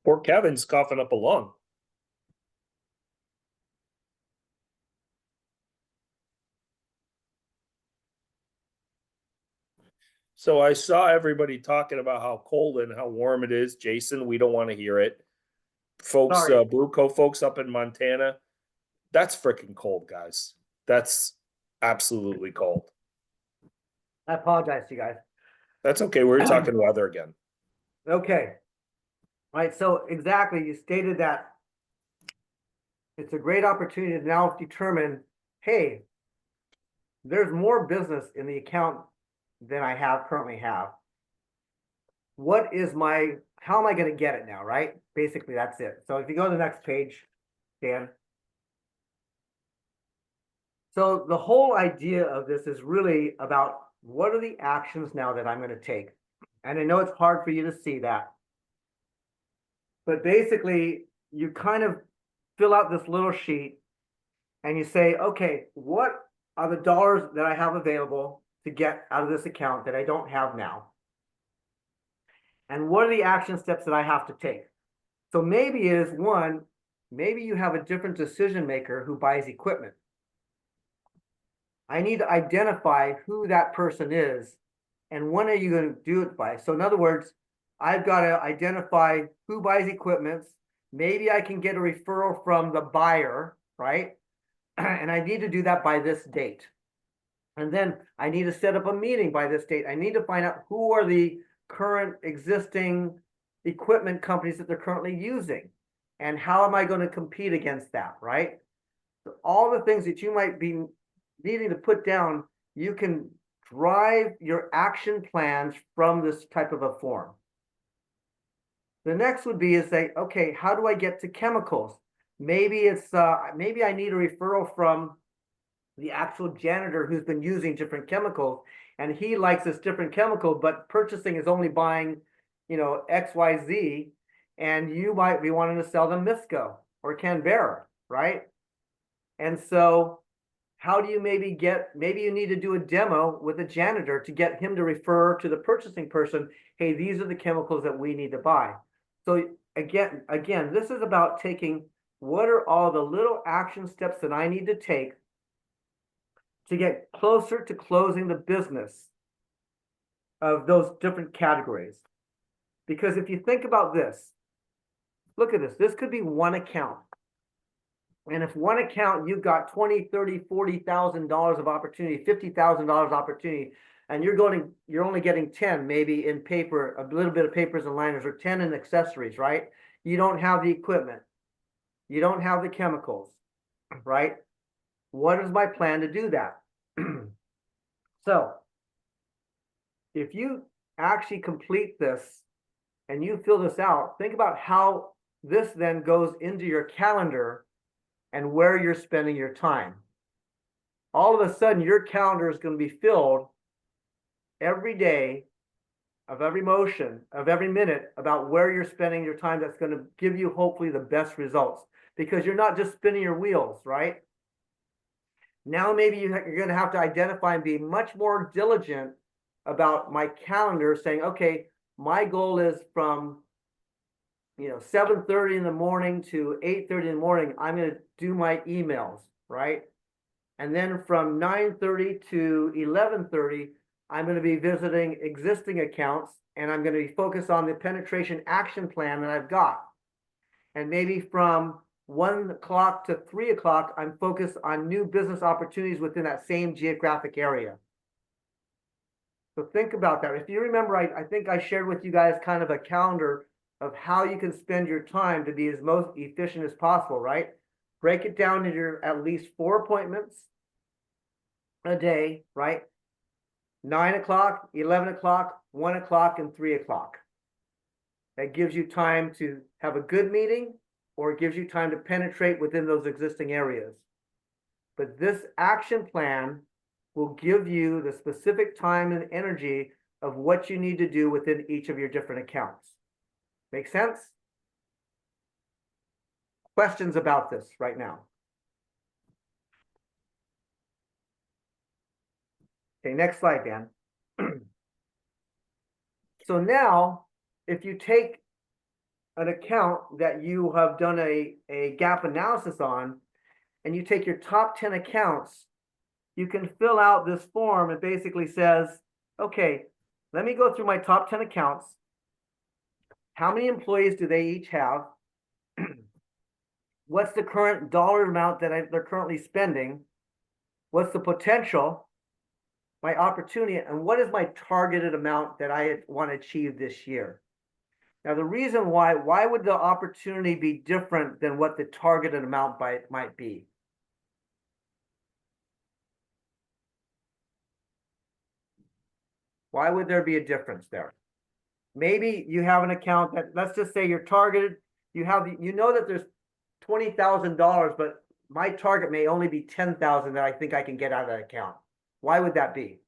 Poor Kevin's coughing up a lung. So I saw everybody talking about how cold and how warm it is. Jason, we don't want to hear it. Folks,
Sorry.
Bruco folks up in Montana, that's freaking cold, guys. That's absolutely cold.
I apologize to you guys.
That's okay. We're talking weather again.
Okay. All right, so exactly, you stated that it's a great opportunity to now determine, hey, there's more business in the account than I currently have. How am I going to get it now, right? Basically, that's it. So if you go to the next page, Dan. So the whole idea of this is really about, what are the actions now that I'm going to take? And I know it's hard for you to see that. But basically, you kind of fill out this little sheet and you say, okay, what are the dollars that I have available to get out of this account that I don't have now? And what are the action steps that I have to take? So maybe is one, maybe you have a different decision maker who buys equipment. I need to identify who that person is and when are you going to do it by? So in other words, I've got to identify who buys equipment. Maybe I can get a referral from the buyer, right? And I need to do that by this date. And then I need to set up a meeting by this date. I need to find out who are the current existing equipment companies that they're currently using. And how am I going to compete against that, right? So all the things that you might be needing to put down, you can drive your action plans from this type of a form. The next would be is say, okay, how do I get to chemicals? Maybe it's maybe I need a referral from the actual janitor who's been using different chemicals, and he likes this different chemical, but purchasing is only buying, you know, XYZ, and you might be wanting to sell them Misco or Canberra, right? And so how do you maybe you need to do a demo with a janitor to get him to refer to the purchasing person, hey, these are the chemicals that we need to buy. So again, this is about taking what are all the little action steps that I need to take to get closer to closing the business of those different categories. Because if you think about this, look at this, this could be one account. And if one account, you've got $20,000, $30,000, $40,000 of opportunity, $50,000 opportunity, and you're only getting 10 maybe in paper, a little bit of papers and liners, or 10 in accessories, right? You don't have the equipment. You don't have the chemicals, right? What is my plan to do that? So if you actually complete this and you fill this out, think about how this then goes into your calendar and where you're spending your time. All of a sudden, your calendar is going to be filled every day of every motion, of every minute about where you're spending your time. That's going to give you hopefully the best results, because you're not just spinning your wheels, right? Now maybe you're going to have to identify and be much more diligent about my calendar, saying, okay, my goal is from 7:30 in the morning to 8:30 in the morning, I'm going to do my emails, right? And then from 9:30 to 11:30, I'm going to be visiting existing accounts, and I'm going to be focused on the penetration action plan that I've got. And maybe from 1 o'clock to 3 o'clock, I'm focused on new business opportunities within that same geographic area. So think about that. If you remember, I think I shared with you guys kind of a calendar of how you can spend your time to be as most efficient as possible, right? Break it down into your at least 4 appointments a day, right? 9 o'clock, 11 o'clock, 1 o'clock, and 3 o'clock. That gives you time to have a good meeting, or it gives you time to penetrate within those existing areas. But this action plan will give you the specific time and energy of what you need to do within each of your different accounts. Make sense? Questions about this right now? Okay, next slide, Dan. So now, if you take an account that you have done a gap analysis on, and you take your top 10 accounts, you can fill out this form. It basically says, okay, let me go through my top 10 accounts. How many employees do they each have? What's the current dollar amount that they're currently spending? What's the potential, my opportunity, and what is my targeted amount that I want to achieve this year? Now, the reason why would the opportunity be different than what the targeted amount might be? Why would there be a difference there? Maybe you have an account that, let's just say you're targeted, you know that there's $20,000, but my target may only be $10,000 that I think I can get out of that account. Why would that be?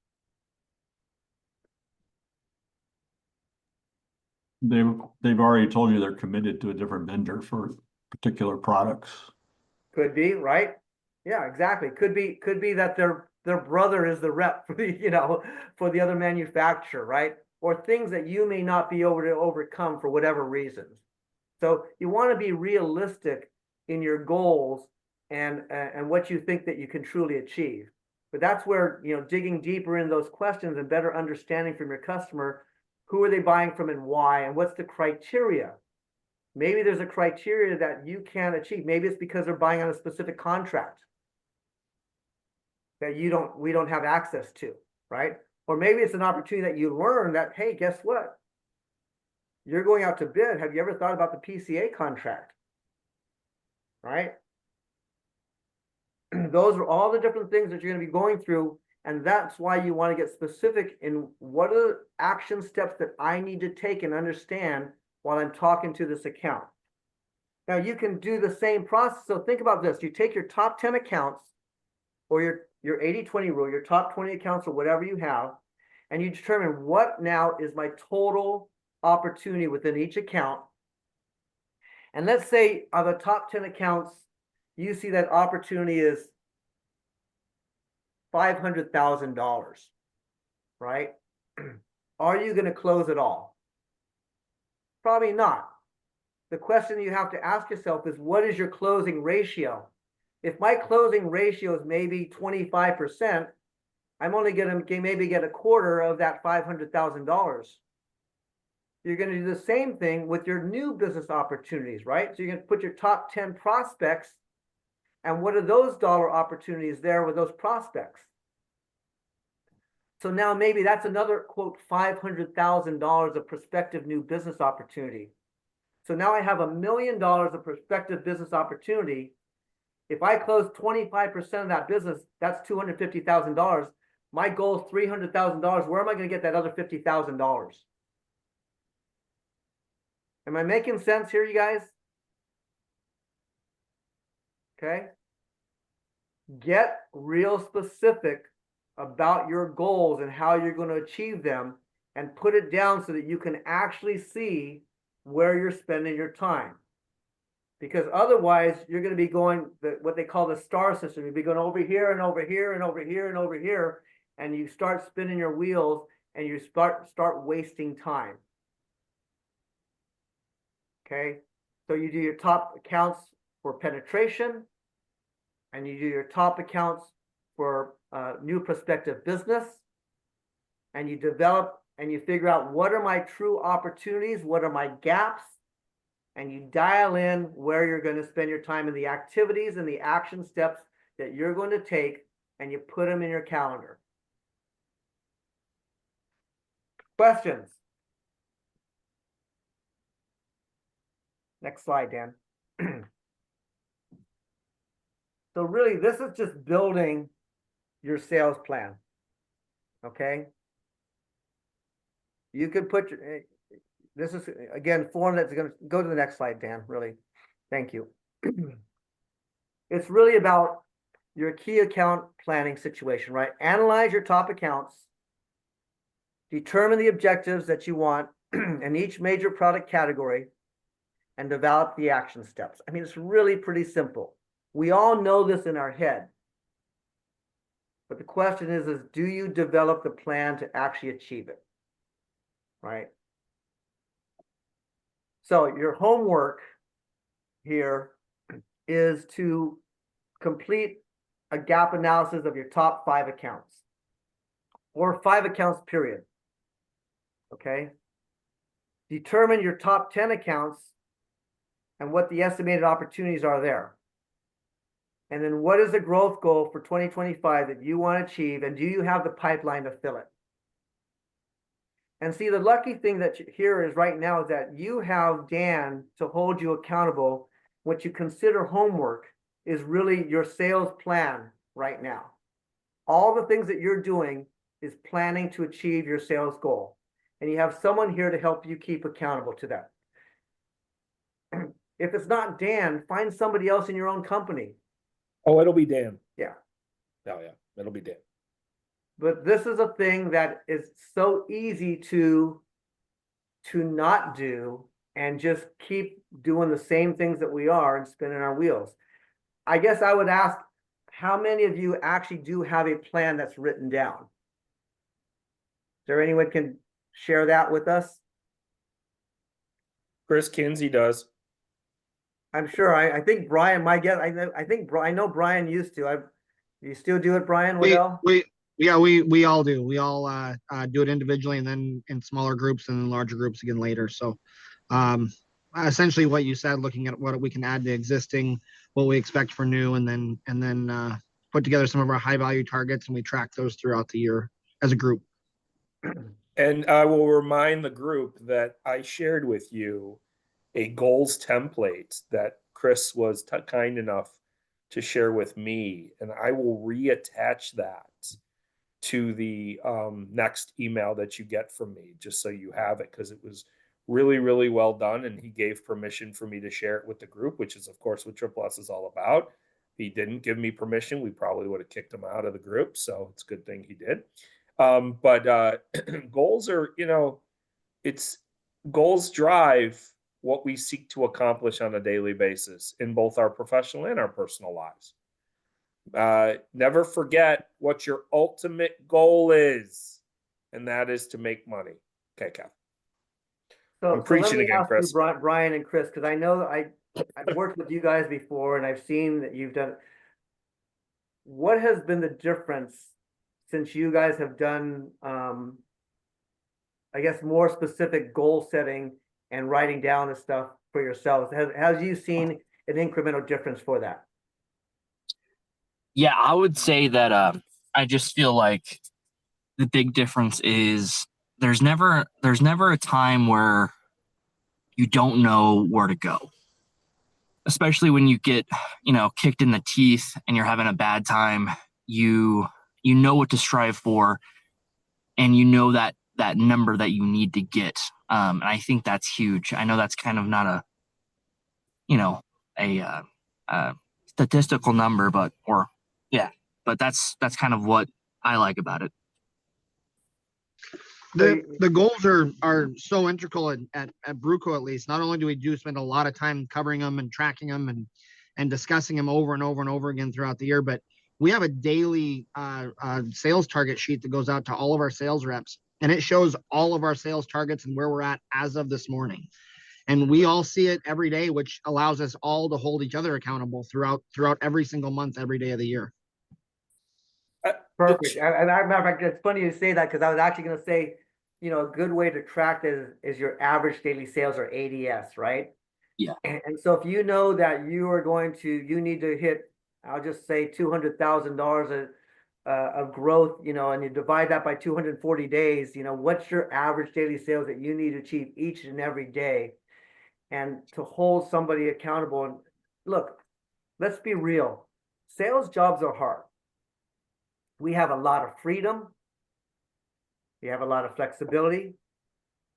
They've already told you they're committed to a different vendor for particular products.
Could be, right? Yeah, exactly. Could be that their brother is the rep for the, for the other manufacturer, right? or things that you may not be able to overcome for whatever reasons. So you want to be realistic in your goals and what you think that you can truly achieve. But that's where, you know, digging deeper in those questions and better understanding from your customer, who are they buying from and why, and what's the criteria? Maybe there's a criteria that you can't achieve. Maybe it's because they're buying on a specific contract that we don't have access to, right? Or maybe it's an opportunity that you learn that, hey, guess what? You're going out to bid. Have you ever thought about the PCA contract? Right? Those are all the different things that you're going to be going through. And that's why you want to get specific in what are the action steps that I need to take and understand while I'm talking to this account. Now you can do the same process. So think about this. You take your top 10 accounts or your 80-20 rule, your top 20 accounts or whatever you have, and you determine what now is my total opportunity within each account. And let's say of the top 10 accounts, you see that opportunity is $500,000, right? Are you going to close it all? Probably not. The question you have to ask yourself is, what is your closing ratio? If my closing ratio is maybe 25%, I'm only going to maybe get a quarter of that $500,000. You're going to do the same thing with your new business opportunities, right? So you're going to put your top 10 prospects, and what are those dollar opportunities there with those prospects? So now maybe that's another, quote, $500,000 of prospective new business opportunity. So now I have $1 million of prospective business opportunity. If I close 25% of that business, that's $250,000. My goal is $300,000. Where am I going to get that other $50,000? Am I making sense here, you guys? Okay. Get real specific about your goals and how you're going to achieve them, and put it down so that you can actually see where you're spending your time. Because otherwise you're going to be going what they call the star system. You'll be going over here and over here and over here and over here, and you start spinning your wheels and you start wasting time. Okay, so you do your top accounts for penetration, and you do your top accounts for new prospective business, and you develop and you figure out what are my true opportunities, what are my gaps, and you dial in where you're going to spend your time in the activities and the action steps that you're going to take, and you put them in your calendar. Questions? Next slide, Dan. So really, this is just building your sales plan. Okay. You could put your, this is again, form that's going to go to the next slide, Dan, really. Thank you. It's really about your key account planning situation, right? Analyze your top accounts, determine the objectives that you want in each major product category, and develop the action steps. I mean, it's really pretty simple. We all know this in our head. But the question is do you develop the plan to actually achieve it? Right? So your homework here is to complete a gap analysis of your top 5 accounts, or 5 accounts, period. Okay? Determine your top 10 accounts and what the estimated opportunities are there. And then what is the growth goal for 2025 that you want to achieve, and do you have the pipeline to fill it? And see, the lucky thing that here is right now is that you have Dan to hold you accountable. What you consider homework is really your sales plan right now. All the things that you're doing is planning to achieve your sales goal. And you have someone here to help you keep accountable to that. If it's not Dan, find somebody else in your own company.
Oh, it'll be Dan.
Yeah.
Oh, yeah. It'll be Dan.
But this is a thing that is so easy to not do and just keep doing the same things that we are and spinning our wheels. I guess I would ask, how many of you actually do have a plan that's written down? Is there anyone can share that with us?
Chris Kinsey does.
I'm sure. I think Brian, my guess, I know Brian used to. You still do it, Brian Waddell?
We all do. We all do it individually and then in smaller groups and then larger groups again later. So essentially what you said, looking at what we can add to existing, what we expect for new, and then put together some of our high value targets, and we track those throughout the year as a group.
And I will remind the group that I shared with you a goals template that Chris was kind enough to share with me, and I will reattach that to the next email that you get from me, just so you have it, because it was really, really well done, and he gave permission for me to share it with the group, which is, of course, what Triple S is all about. If he didn't give me permission, we probably would have kicked him out of the group, so it's a good thing he did. But goals are, it's goals drive what we seek to accomplish on a daily basis in both our professional and our personal lives. Never forget what your ultimate goal is, and that is to make money. Okay, Kev. I'm preaching again, Chris.
Brian and Chris, because I know I've worked with you guys before, and I've seen that you've done. What has been the difference since you guys have done, I guess, more specific goal setting and writing down the stuff for yourselves? Has you seen an incremental difference for that?
Yeah, I would say that I just feel like the big difference is there's never a time where you don't know where to go. Especially when you get, kicked in the teeth and you're having a bad time, you know what to strive for, and you know that number that you need to get. And I think that's huge. I know that's kind of not a statistical number, but that's kind of what I like about it.
The goals are so integral at Bruco, at least. Not only do we spend a lot of time covering them and tracking them and discussing them over and over and over again throughout the year, but we have a daily sales target sheet that goes out to all of our sales reps, and it shows all of our sales targets and where we're at as of this morning. And we all see it every day, which allows us all to hold each other accountable throughout every single month, every day of the year.
Perfect. And matter of fact, it's funny you say that, because I was actually going to say, a good way to track is your average daily sales, or ADS, right?
Yeah.
And so if you know that you need to hit, I'll just say $200,000 of growth, and you divide that by 240 days, what's your average daily sales that you need to achieve each and every day, and to hold somebody accountable. And look, let's be real. Sales jobs are hard. We have a lot of freedom. We have a lot of flexibility.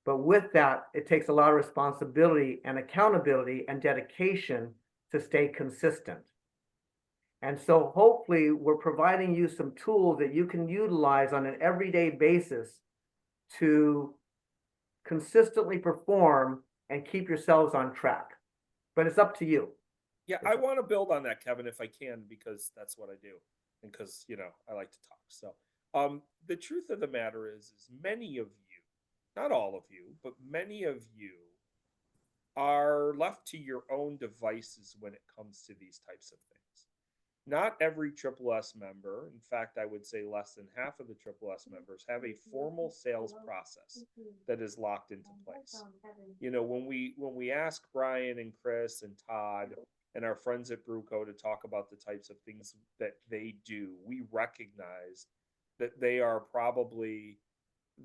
But with that, it takes a lot of responsibility and accountability and dedication to stay consistent. And so hopefully we're providing you some tools that you can utilize on an everyday basis to consistently perform and keep yourselves on track. But it's up to you.
Yeah, I want to build on that, Kevin, if I can, because that's what I do. And because, I like to talk. So the truth of the matter is many of you, not all of you, but many of you are left to your own devices when it comes to these types of things. Not every Triple S member, in fact, I would say less than half of the Triple S members, have a formal sales process that is locked into place. When we ask Brian and Chris and Todd and our friends at Bruco to talk about the types of things that they do, we recognize that they are probably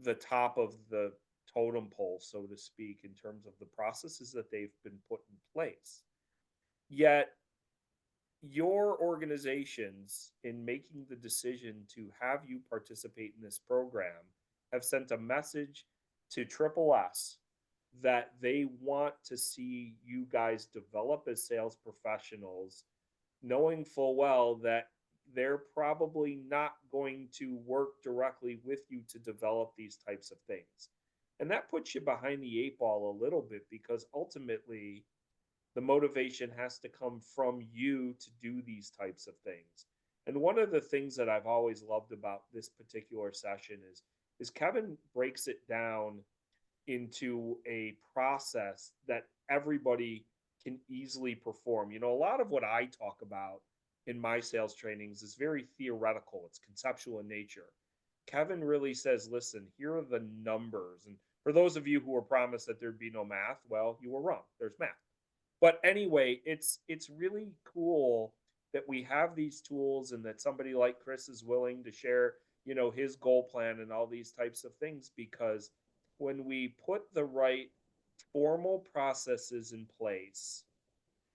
the top of the totem pole, so to speak, in terms of the processes that they've been put in place. Yet, your organizations, in making the decision to have you participate in this program, have sent a message to Triple S that they want to see you guys develop as sales professionals, knowing full well that they're probably not going to work directly with you to develop these types of things. And that puts you behind the eight ball a little bit, because ultimately the motivation has to come from you to do these types of things. And one of the things that I've always loved about this particular session is is Kevin breaks it down into a process that everybody can easily perform. You know, a lot of what I talk about in my sales trainings is very theoretical, it's conceptual in nature. Kevin really says, listen, here are the numbers. And for those of you who were promised that there'd be no math, well, you were wrong. There's math. But anyway, it's really cool that we have these tools and that somebody like Chris is willing to share, you know, his goal plan and all these types of things, because when we put the right formal processes in place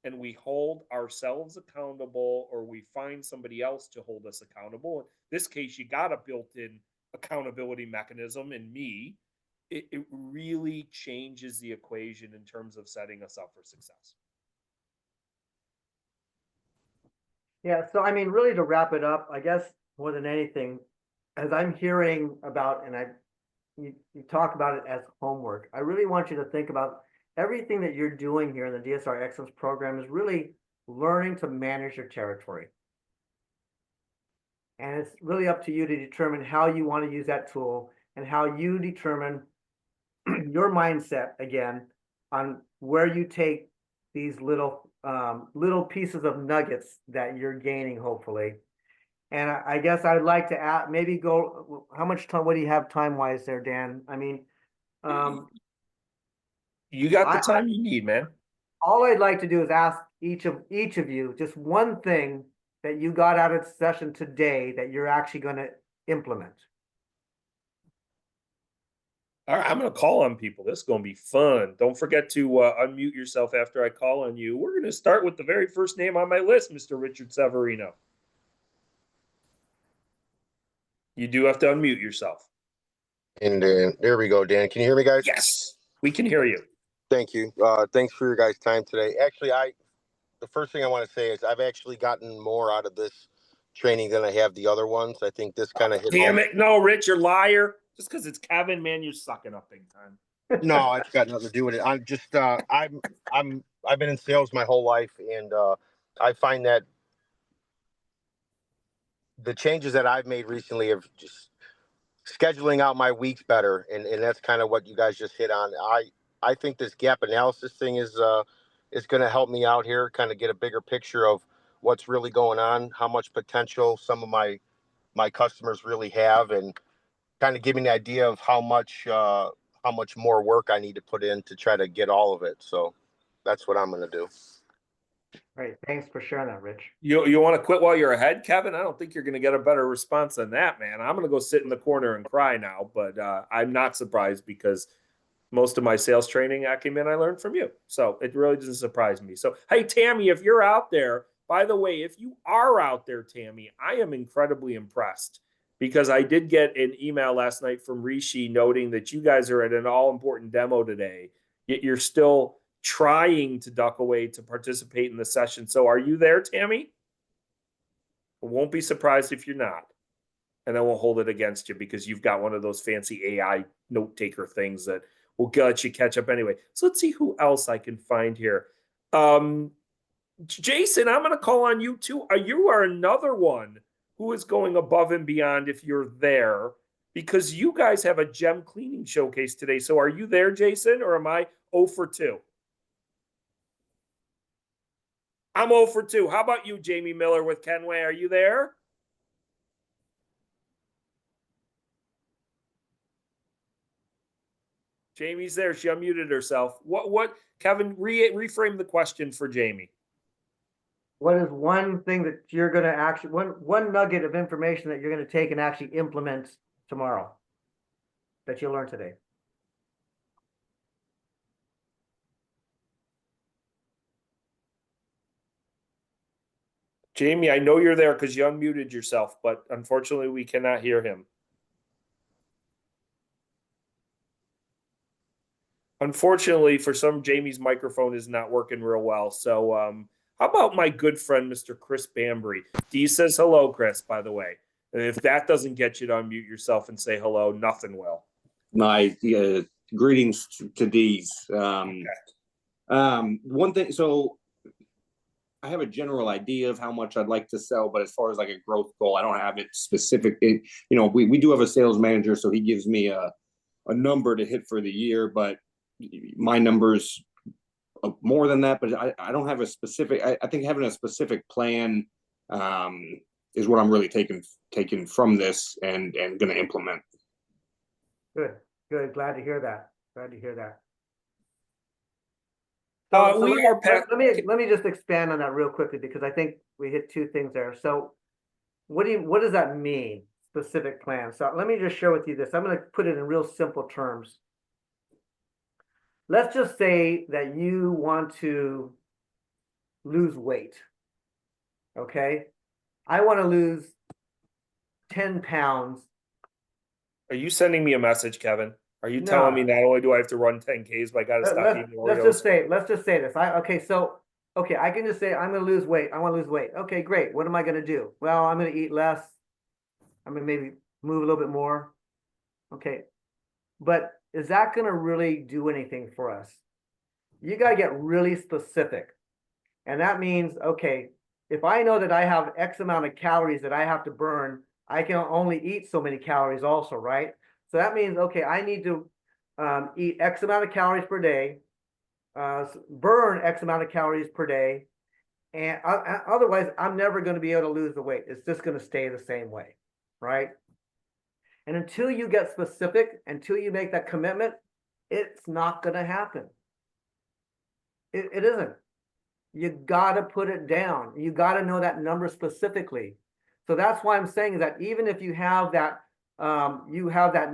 and we hold ourselves accountable, or we find somebody else to hold us accountable, in this case, you got a built-in accountability mechanism in me, it really changes the equation in terms of setting us up for success.
Yeah, so I mean, really to wrap it up, I guess more than anything, as I'm hearing about, and you talk about it as homework, I really want you to think about everything that you're doing here in the DSR Excellence program is really learning to manage your territory. And it's really up to you to determine how you want to use that tool and how you determine your mindset again on where you take these little pieces of nuggets that you're gaining, hopefully. And I guess I'd like to add, maybe go, how much time, what do you have time-wise there, Dan? I mean,
you got the time you need, man.
All I'd like to do is ask each of you just one thing that you got out of the session today that you're actually going to implement.
All right, I'm going to call on people. This is going to be fun. Don't forget to unmute yourself after I call on you. We're going to start with the very first name on my list, Mr. Richard Severino. You do have to unmute yourself.
And there we go, Dan. Can you hear me, guys?
Yes, we can hear you.
Thank you. Thanks for your guys' time today. Actually, the first thing I want to say is I've actually gotten more out of this training than I have the other ones. I think this kind of hit
Damn
home.
it. No, Rich, you're a liar. Just because it's Kevin, man, you're sucking up big time.
No, it's got nothing to do with it. I'm just I've been in sales my whole life, and I find that the changes that I've made recently have just scheduling out my weeks better, and that's kind of what you guys just hit on. I think this gap analysis thing is going to help me out here, kind of get a bigger picture of what's really going on, how much potential some of my customers really have, and kind of give me an idea of how much more work I need to put in to try to get all of it. So that's what I'm going to do.
Great. Thanks for sharing that, Rich.
You want to quit while you're ahead, Kevin? I don't think you're going to get a better response than that, man. I'm going to go sit in the corner and cry now, but I'm not surprised because most of my sales training acumen I learned from you. So it really doesn't surprise me. So, hey, Tammy, if you're out there, by the way, if you are out there, Tammy, I am incredibly impressed because I did get an email last night from Rishi noting that you guys are at an all-important demo today, yet you're still trying to duck away to participate in the session. So are you there, Tammy? I won't be surprised if you're not. And I won't hold it against you because you've got one of those fancy AI note taker things that will let you catch up anyway. So let's see who else I can find here. Jason, I'm going to call on you too. You are another one who is going above and beyond if you're there, because you guys have a gem cleaning showcase today. So are you there, Jason, or am I 0 for 2? I'm 0 for 2. How about you, Jamie Miller with Kenway? Are you there? Jamie's there. She unmuted herself. What, Kevin, reframe the question for Jamie.
What is one thing that you're going to actually, one nugget of information that you're going to take and actually implement tomorrow that you learned today?
Jamie, I know you're there because you unmuted yourself, but unfortunately we cannot hear him. Unfortunately, for some, Jamie's microphone is not working real well. So how about my good friend, Mr. Chris Bambry? Dee says hello, Chris, by the way. And if that doesn't get you to unmute yourself and say hello, nothing will.
My greetings to Dee's.
Okay.
One thing, so I have a general idea of how much I'd like to sell, but as far as like a growth goal, I don't have it specific. We do have a sales manager, so he gives me a number to hit for the year, but my numbers more than that, but I don't have a specific, I think having a specific plan is what I'm really taking from this and going to implement.
Good, good. Glad to hear that. Glad to hear that. Let me just expand on that real quickly, because I think we hit two things there. So what does that mean, specific plan? So let me just share with you this. I'm going to put it in real simple terms. Let's just say that you want to lose weight. Okay. I want to lose 10 pounds.
Are you sending me a message, Kevin? Are you
No.
telling me not only do I have to run 10Ks, but I got to stop eating Oreos?
Let's just say this. Okay, I can just say I'm going to lose weight. I want to lose weight. Okay, great. What am I going to do? Well, I'm going to eat less. I'm going to maybe move a little bit more. Okay. But is that going to really do anything for us? You got to get really specific. And that means, okay, if I know that I have X amount of calories that I have to burn, I can only eat so many calories also, right? So that means, okay, I need to eat X amount of calories per day, burn X amount of calories per day, and otherwise I'm never going to be able to lose the weight. It's just going to stay the same way, right? And until you get specific, until you make that commitment, it's not going to happen. It isn't. You got to put it down. You got to know that number specifically. So that's why I'm saying that even if you have that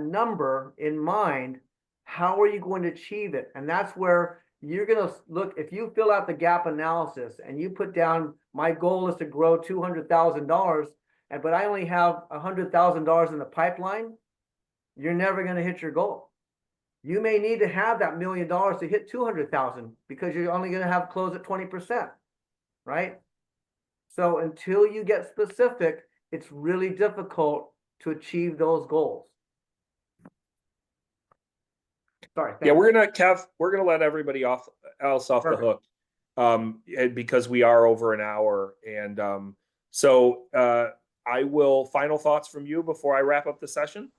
number in mind, how are you going to achieve it? And that's where you're going to look. If you fill out the gap analysis and you put down, my goal is to grow $200,000, but I only have $100,000 in the pipeline, you're never going to hit your goal. You may need to have that $1 million to hit 200,000 because you're only going to have close at 20%, right? So until you get specific, it's really difficult to achieve those goals. Sorry.
Yeah, we're gonna let everybody else off
Perfect.
the hook, because we are over an hour, and I will final thoughts from you before I wrap up the session.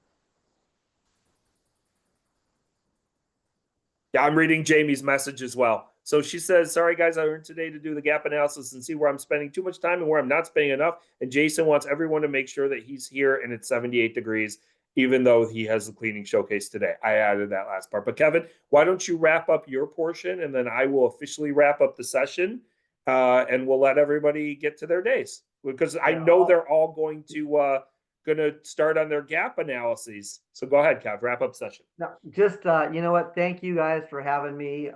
Yeah, I'm reading Jamie's message as well. So she says, sorry guys, I learned today to do the gap analysis and see where I'm spending too much time and where I'm not spending enough. And Jason wants everyone to make sure that he's here and it's 78 degrees, even though he has the cleaning showcase today. I added that last part. But Kevin, why don't you wrap up your portion and then I will officially wrap up the session and we'll let everybody get to their days. Because I know they're all going to start on their gap analyses. So go ahead, Kev, wrap up session.
No, just, you know what? Thank you guys for having me.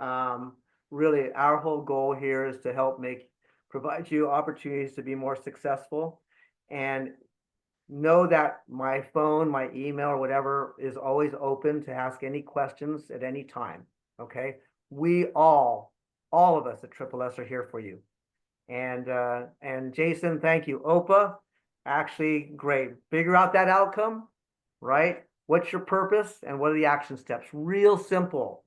Really, our whole goal here is to help provide you opportunities to be more successful, and know that my phone, my email, or whatever is always open to ask any questions at any time. Okay. We all of us at Triple S are here for you. And Jason, thank you. Opa, actually great. Figure out that outcome, right? What's your purpose and what are the action steps? Real simple.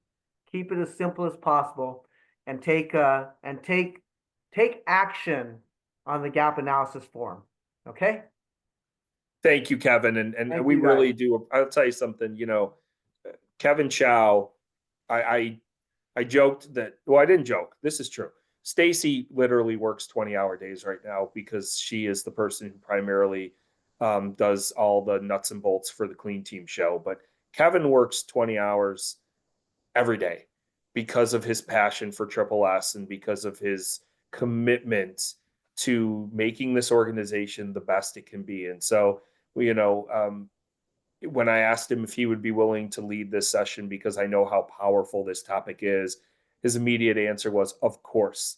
Keep it as simple as possible, and take action on the gap analysis form. Okay.
Thank you, Kevin. And we really do. I'll tell you something, Kevin Chow, I joked that, well, I didn't joke. This is true. Stacy literally works 20-hour days right now because she is the person who primarily does all the nuts and bolts for the Clean Team show. But Kevin works 20 hours every day because of his passion for Triple S and because of his commitment to making this organization the best it can be. And so, when I asked him if he would be willing to lead this session, because I know how powerful this topic is, his immediate answer was, of course,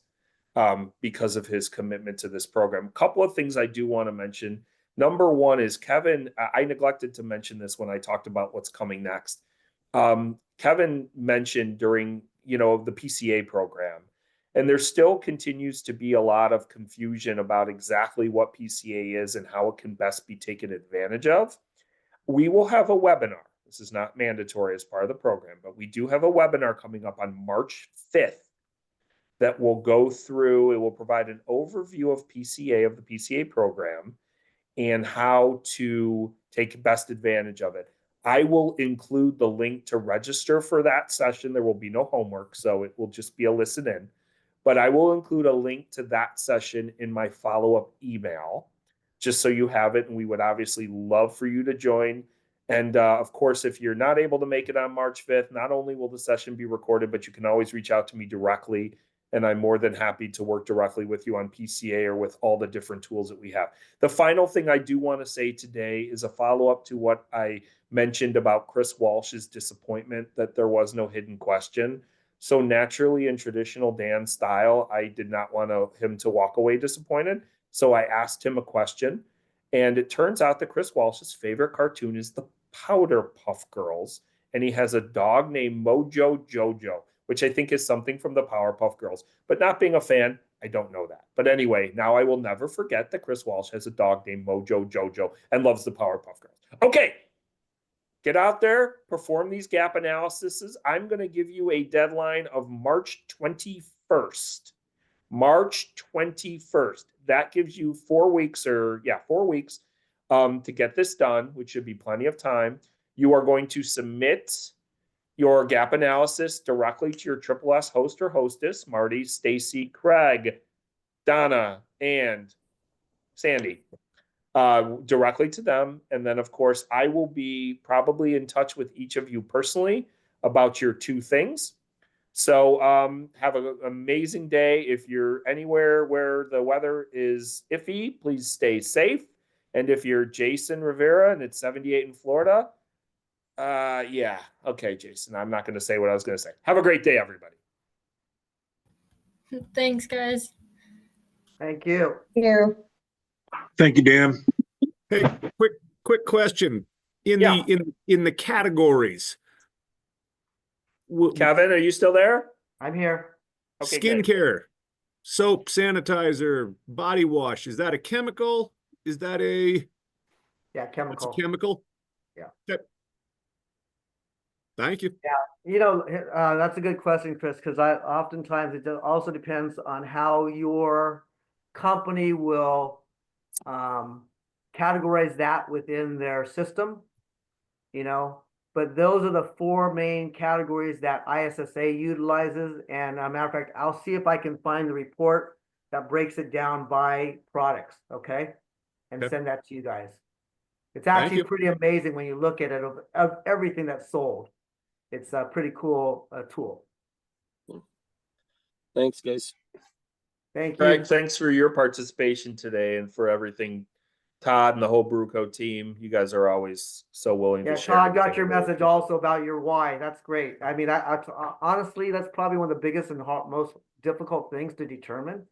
because of his commitment to this program. A couple of things I do want to mention. Number one is Kevin, I neglected to mention this when I talked about what's coming next. Kevin mentioned during, the PCA program, and there still continues to be a lot of confusion about exactly what PCA is and how it can best be taken advantage of. We will have a webinar. This is not mandatory as part of the program, but we do have a webinar coming up on March 5th that will go through, it will provide an overview of PCA, of the PCA program, and how to take best advantage of it. I will include the link to register for that session. There will be no homework, so it will just be a listen in. But I will include a link to that session in my follow-up email, just so you have it. And we would obviously love for you to join. And of course, if you're not able to make it on March 5th, not only will the session be recorded, but you can always reach out to me directly. And I'm more than happy to work directly with you on PCA or with all the different tools that we have. The final thing I do want to say today is a follow-up to what I mentioned about Chris Walsh's disappointment that there was no hidden question. So naturally, in traditional Dan style, I did not want him to walk away disappointed. So I asked him a question. And it turns out that Chris Walsh's favorite cartoon is the Powder Puff Girls. And he has a dog named Mojo Jojo, which I think is something from the Powerpuff Girls. But not being a fan, I don't know that. But anyway, now I will never forget that Chris Walsh has a dog named Mojo Jojo and loves the Powerpuff Girls. Okay, get out there, perform these gap analyses. I'm going to give you a deadline of March 21st. March 21st. That gives you 4 weeks to get this done, which should be plenty of time. You are going to submit your gap analysis directly to your Triple S host or hostess, Marty, Stacy, Craig, Donna, and Sandy, directly to them. And then, of course, I will be probably in touch with each of you personally about your 2 things. So have an amazing day. If you're anywhere where the weather is iffy, please stay safe. And if you're Jason Rivera and it's 78 in Florida, yeah. Okay, Jason, I'm not going to say what I was going to say. Have a great day, everybody.
Thanks, guys.
Thank you.
Thank you, Dan.
Hey, quick question. In the categories,
Kevin, are you still there?
I'm here.
Okay,
skincare, soap, sanitizer, body wash, is that a chemical? Is that a
chemical?
It's a chemical?
Yeah.
Okay. Thank you.
Yeah, that's a good question, Chris, because oftentimes it also depends on how your company will categorize that within their system, but those are the 4 main categories that ISSA utilizes. And a matter of fact, I'll see if I can find the report that breaks it down by products, okay? And send that to you guys. It's actually pretty amazing when you look at it of everything that's sold. It's a pretty cool tool.
Thanks, guys.
Thank you.
Greg, thanks for your participation today and for everything. Todd and the whole Bruco team, you guys are always so willing to share.
Todd got your message also about your why. That's great. I mean, I honestly, that's probably one of the biggest and most difficult things to determine